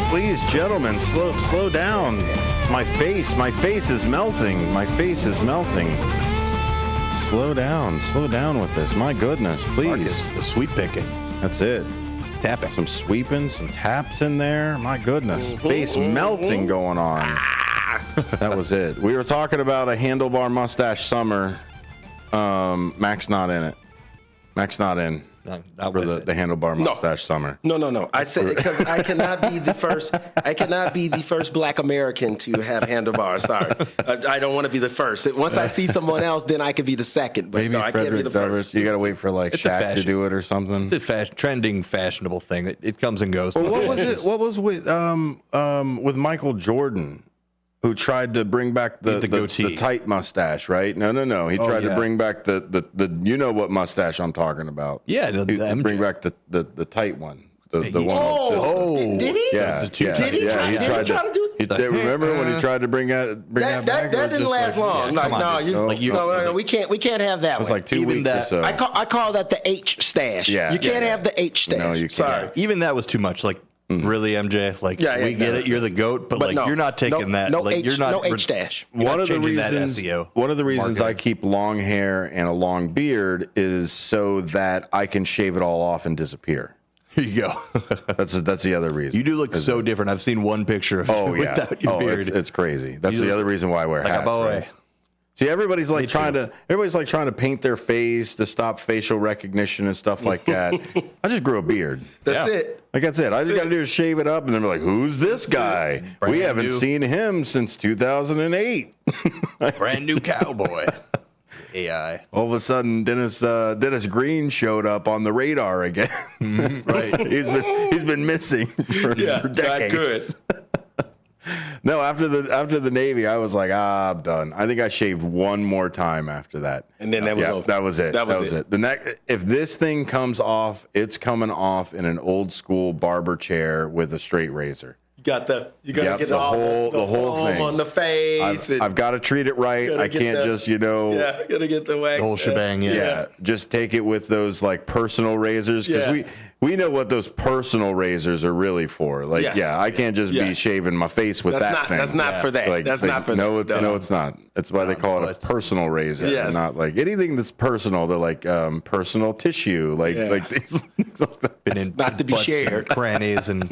Please, gentlemen, slow down. My face is melting. My face is melting. Slow down with this. My goodness, please. Marcus, the sweep picking. That's it. Tapping. Some sweeping, some taps in there. My goodness. Face melting going on. That was it. We were talking about a handlebar mustache summer. Mac's not in it. Mac's not in. Not for with the handlebar mustache summer. No. I said because I cannot be the first. I cannot be the first Black American to have handlebars. Sorry, I don't want to be the first. Once I see someone else, then I could be the second. But Maybe no, I can't be Frederick the Douglass. first. You got to wait for like It's a Shaq to fashion. do it or something. It's a trending, fashionable thing. It comes and goes. Well, what was it? What was with Michael Jordan, who tried to bring back the goatee. tight mustache, right? No. He tried to bring back the you know what mustache I'm talking about? Yeah, He bring back the tight one. The one. Oh, did he? Yeah, Did he try to do it? Remember when he tried to bring that back? That didn't last long. No, we can't have that. It was one. like 2 weeks or so. I call that the H stash. Yeah, you can't have the H stash. No, you can't. Sorry. Even that was too much. Like, really, MJ? Like, we get it. You're the GOAT, but like, no, you're not taking that. No like, H, you're not. no H dash. One of the reasons marketing. I keep long hair and a long beard is so that I can shave it all off and disappear. Here you go. That's the other reason. You do look so different. I've seen one picture of you without your beard. It's crazy. That's You the look other reason why I wear like a hats. boy. Right? See, everybody's trying to paint their face to stop facial recognition and stuff like that. I just grew a beard. That's it. Like that's it. All you got to do is shave it up, and then we're like, "Who's this guy? We haven't new. seen him since 2008." Brand new cowboy. AI. All of a sudden, Dennis Green showed up on the radar again. Right. He's been missing for decades. Not good. No, after the Navy, I was like, I'm done. I think I shaved one more time after that. And then that was over. That was it. That was it. The next, if this thing comes off, it's coming off in an old school barber chair with a straight razor. You got to Yep, get the all whole foam thing on the face. I've got to treat it right. Gotta I get can't the- just, gotta get the wax. The whole shebang. yeah, just take it with those like personal razors because we know what those personal razors are really for. Like, Yes. I can't just be shaving my face with that thing. That's not for that. Like, That's not for no, that. it's not. That's why they call it a personal razor. Yes. Not like anything that's personal. They're like personal tissue, like things like that. Not to be butts and shared. crannies and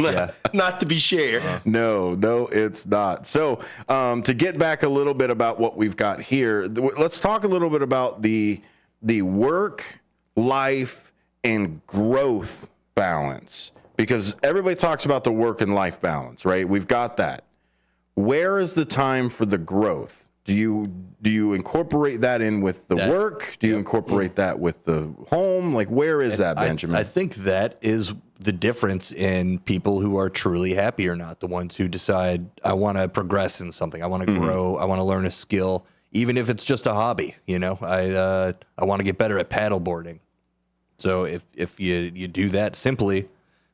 Not to be shared. No, it's not. So to get back a little bit about what we've got here, let's talk a little bit about the work, life, and growth balance, because everybody talks about the work and life balance, right? We've got that. Where is the time for the growth? Do you incorporate that in with the work? Do you incorporate that with the home? Like, where is that, Benjamin? I think that is the difference in people who are truly happy or not. The ones who decide, I want to progress in something. I want to grow. I want to learn a skill, even if it's just a hobby. I want to get better at paddleboarding. So if you do that simply,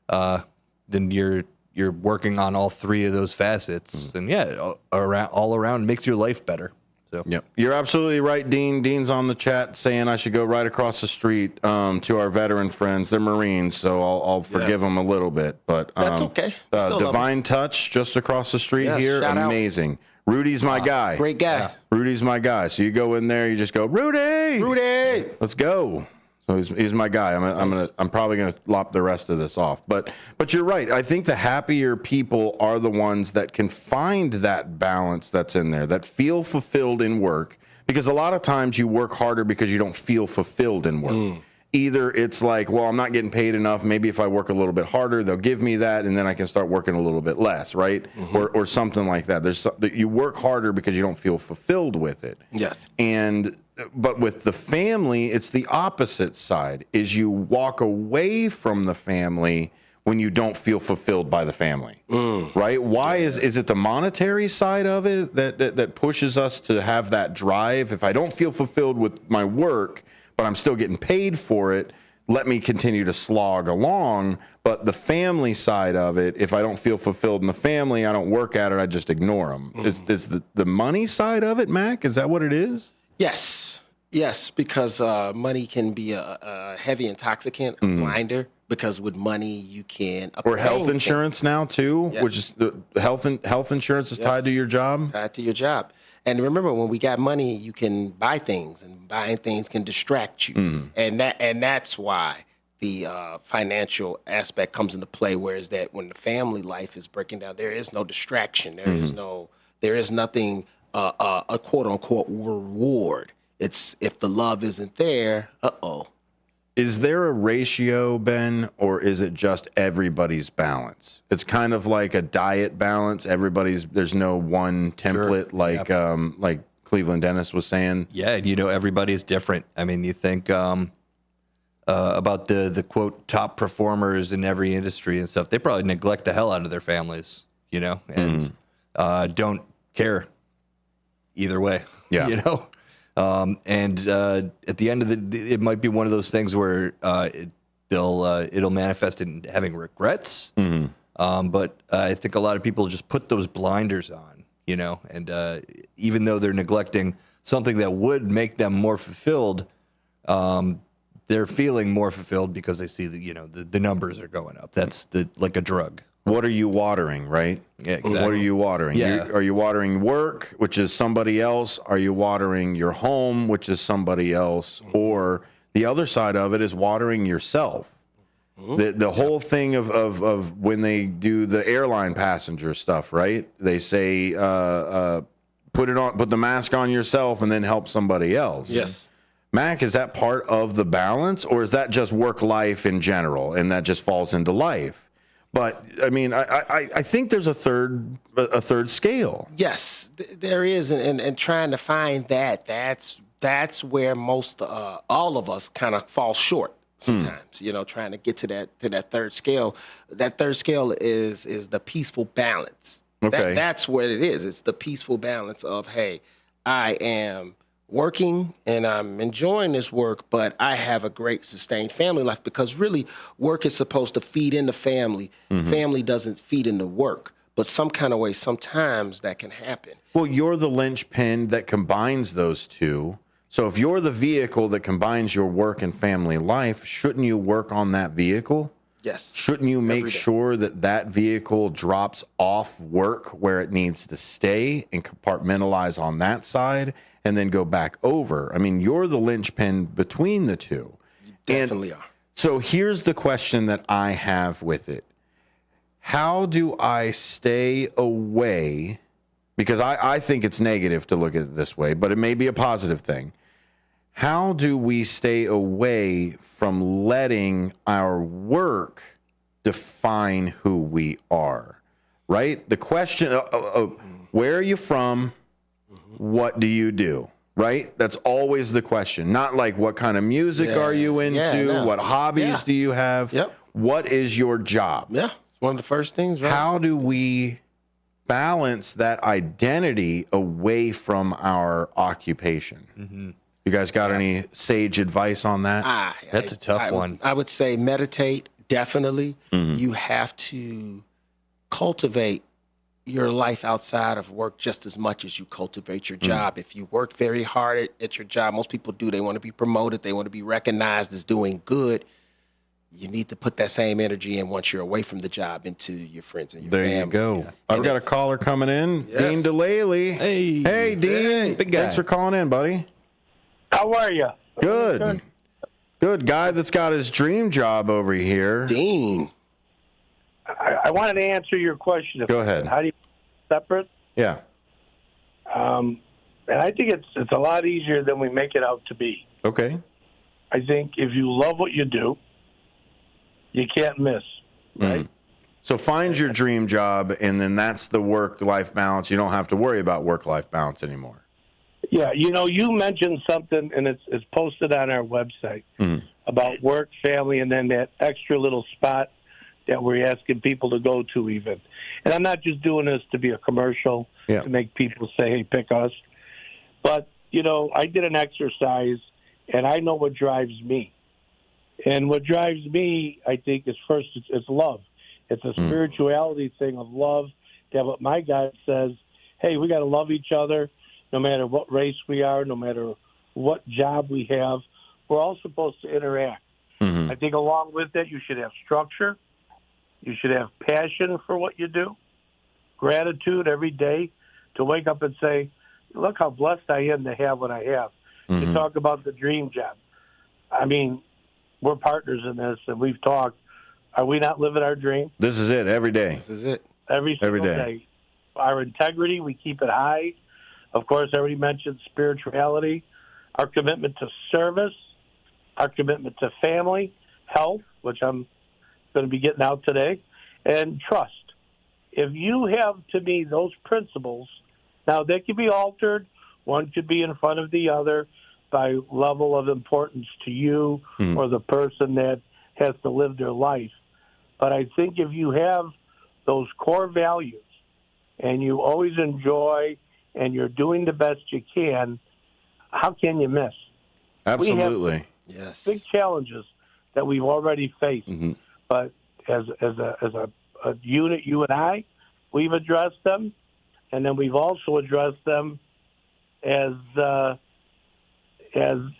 then you're working on all three of those facets, and all around makes your life better. So yep, you're absolutely right, Dean. Dean's on the chat saying I should go right across the street to our veteran friends. They're Marines, so I'll forgive them a little bit, but That's okay. Still love Divine Touch just across the street here, shout out. amazing. Rudy's my guy. Great guy. Rudy's my guy. So you go in there, you just go, Rudy, let's go. So he's my guy. I'm probably gonna lop the rest of this off. But you're right. I think the happier people are the ones that can find that balance that's in there, that feel fulfilled in work. Because a lot of times you work harder because you don't feel fulfilled in work. Either it's like, well, I'm not getting paid enough. Maybe if I work a little bit harder, they'll give me that, and then I can start working a little bit less, right? Or something like that. You work harder because you don't feel fulfilled with it. Yes. But with the family, it's the opposite side, is you walk away from the family when you don't feel fulfilled by the family, right? Why is it the monetary side of it that pushes us to have that drive? If I don't feel fulfilled with my work, but I'm still getting paid for it, let me continue to slog along. But the family side of it, if I don't feel fulfilled in the family, I don't work at it, I just ignore them. Is the money side of it, Mac? Is that what it is? Yes, because money can be a heavy intoxicant, a blinder. Because with money you can or health insurance now too, which is the health insurance is tied to your job. Tied to your job, and remember when we got money, you can buy things, and buying things can distract you, and that's why the financial aspect comes into play. Whereas that when the family life is breaking down, there is no distraction. There is nothing a quote unquote reward. It's if the love isn't there, Is there a ratio, Ben, or is it just everybody's balance? It's kind of like a diet balance. There's no one template like Cleveland Dennis was saying. Yeah, and everybody's different. I mean, you think about the quote top performers in every industry and stuff. They probably neglect the hell out of their families, and don't care either way. Yeah. And at the end of it might be one of those things where it'll manifest in having regrets. But I think a lot of people just put those blinders on, and even though they're neglecting something that would make them more fulfilled, they're feeling more fulfilled because they see the numbers are going up. That's like a drug. What are you watering, right? Yeah, exactly. What are you watering? Yeah. Are you watering work, which is somebody else? Are you watering your home, which is somebody else? Or the other side of it is watering yourself. The whole thing of when they do the airline passenger stuff, right? They say put the mask on yourself and then help somebody else. Yes. Mac, is that part of the balance, or is that just work life in general, and that just falls into life? But I mean, I think there's a third scale. Yes, there is, and trying to find that's where most all of us kind of fall short sometimes. Trying to get to that third scale. That third scale is the peaceful balance. Okay, that's what it is. It's the peaceful balance of, hey, I am working and I'm enjoying this work, but I have a great sustained family life, because really work is supposed to feed into family. Family doesn't feed into work, but some kind of way, sometimes that can happen. Well, you're the linchpin that combines those two. So if you're the vehicle that combines your work and family life, shouldn't you work on that vehicle? Yes. Shouldn't you make sure that vehicle drops off work where it needs to stay and compartmentalize on that side and then go back over? I mean, you're the linchpin between the two. You definitely are. So here's the question that I have with it. How do I stay away? Because I think it's negative to look at it this way, but it may be a positive thing. How do we stay away from letting our work define who we are? Right? The question, where are you from? What do you do? Right? That's always the question. Not like what kind of music are you into? What hobbies do you have? Yep. What is your job? Yeah, it's one of the first things, right? How do we balance that identity away from our occupation? You guys got any sage advice on that? That's a tough one. I would say meditate, definitely. You have to cultivate your life outside of work just as much as you cultivate your job. If you work very hard at your job, most people do, they want to be promoted, they want to be recognized as doing good. You need to put that same energy in once you're away from the job into your friends and your family. There you go. Yeah. I've got a caller coming in. Yes. Dean DeLaley. Hey, Dean. Big guy. Thanks for calling in, buddy. How are you? Good. Good guy that's got his dream job over here. Dean. I wanted to answer your question. Go ahead. How do you separate? Yeah. And I think it's a lot easier than we make it out to be. Okay. I think if you love what you do, you can't miss, right? So find your dream job, and then that's the work-life balance. You don't have to worry about work-life balance anymore. Yeah, you mentioned something, and it's posted on our website about work, family, and then that extra little spot that we're asking people to go to even. And I'm not just doing this to be a commercial to make people say, hey, pick us. But, I did an exercise, and I know what drives me. And what drives me, I think, is first, it's love. It's a spirituality thing of love. That what my God says, hey, we got to love each other no matter what race we are, no matter what job we have. We're all supposed to interact. I think along with that, you should have structure. You should have passion for what you do, gratitude every day to wake up and say, look how blessed I am to have what I have. You talk about the dream job. I mean, we're partners in this, and we've talked. Are we not living our dream? This is it every day. This is it. Every single day. Our integrity, we keep it high. Of course, I already mentioned spirituality, our commitment to service, our commitment to family, health, which I'm going to be getting out today, and trust. If you have, to me, those principles, now they can be altered. One could be in front of the other by level of importance to you or the person that has to live their life. But I think if you have those core values and you always enjoy and you're doing the best you can, how can you miss? Absolutely. We have big challenges that we've already faced. But as a unit, you and I, we've addressed them, and then we've also addressed them as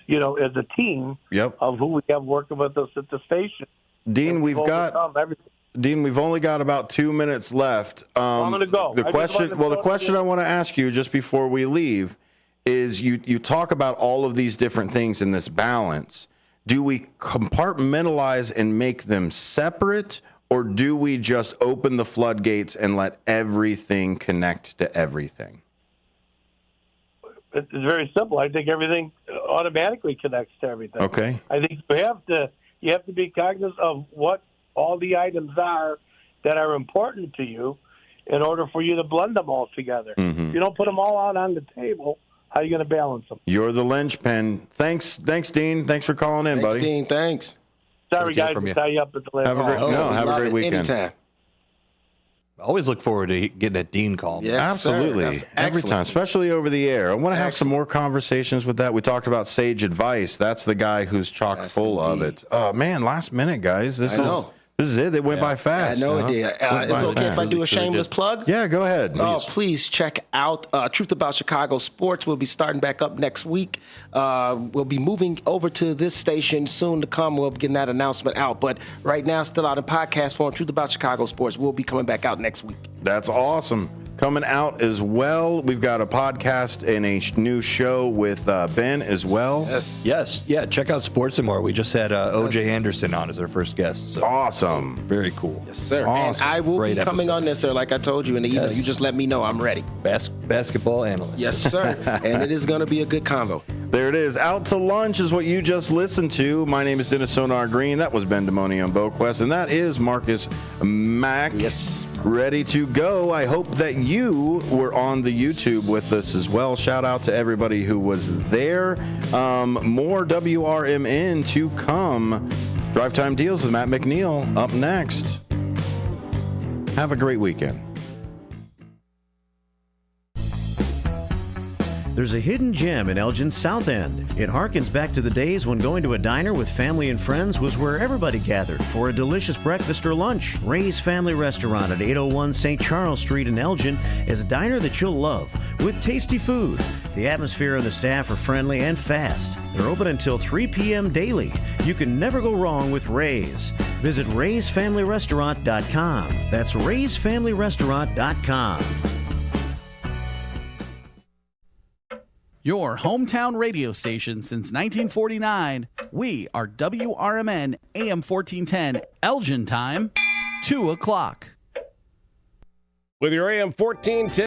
you know, as a team of who we have working with us at the station. Dean, we've only got about 2 minutes left. I'm going to go. The question I want to ask you just before we leave is you talk about all of these different things in this balance. Do we compartmentalize and make them separate, or do we just open the floodgates and let everything connect to everything? It's very simple. I think everything automatically connects to everything. Okay. I think you have to be cognizant of what all the items are that are important to you in order for you to blend them all together. If you don't put them all out on the table, how are you going to balance them? You're the linchpin. Thanks, Dean. Thanks for calling in, buddy. Dean. Thanks. Sorry, guys, to tie you up at the last. Have a great weekend. Anytime. I always look forward to getting a Dean call. Yes, absolutely. Sir. Every time, especially over the air. I want to have some more conversations with that. We talked about sage advice. That's the guy who's chock full of it. Oh, man, last minute, guys. This is it. It went by fast. I know it did. Is it okay if I do a shameless plug? Yeah, go ahead. Please check out Truth About Chicago Sports. We'll be starting back up next week. We'll be moving over to this station soon to come. We'll be getting that announcement out. But right now, still out in podcast form, Truth About Chicago Sports. We'll be coming back out next week. That's awesome. Coming out as well. We've got a podcast and a new show with Ben as well. Yes. Yeah, check out Sports and More. We just had O.J. Anderson on as our first guest. So. Awesome. Very cool. Yes, sir. Awesome. And I will Great be coming episode. on this, sir, like I told you in the email. You just let me know. I'm ready. Basketball analyst. Yes, sir. And it is going to be a good convo. There it is. Out to lunch is what you just listened to. My name is Dennis Sonar Green. That was Ben Demoni on BoQuest. And that is Marcus Mack. Yes. Ready to go. I hope that you were on the YouTube with us as well. Shout out to everybody who was there. More WRMN to come. Drive Time Deals with Matt McNeil up next. Have a great weekend. There's a hidden gem in Elgin's South End. It harkens back to the days when going to a diner with family and friends was where everybody gathered for a delicious breakfast or lunch. Ray's Family Restaurant at 801 St. Charles Street in Elgin is a diner that you'll love with tasty food. The atmosphere and the staff are friendly and fast. They're open until 3 p.m. daily. You can never go wrong with Ray's. Visit raysfamilyrestaurant.com. That's raysfamilyrestaurant.com. Your hometown radio station since 1949. We are WRMN AM 1410, Elgin time, 2 o'clock. With your AM 1410.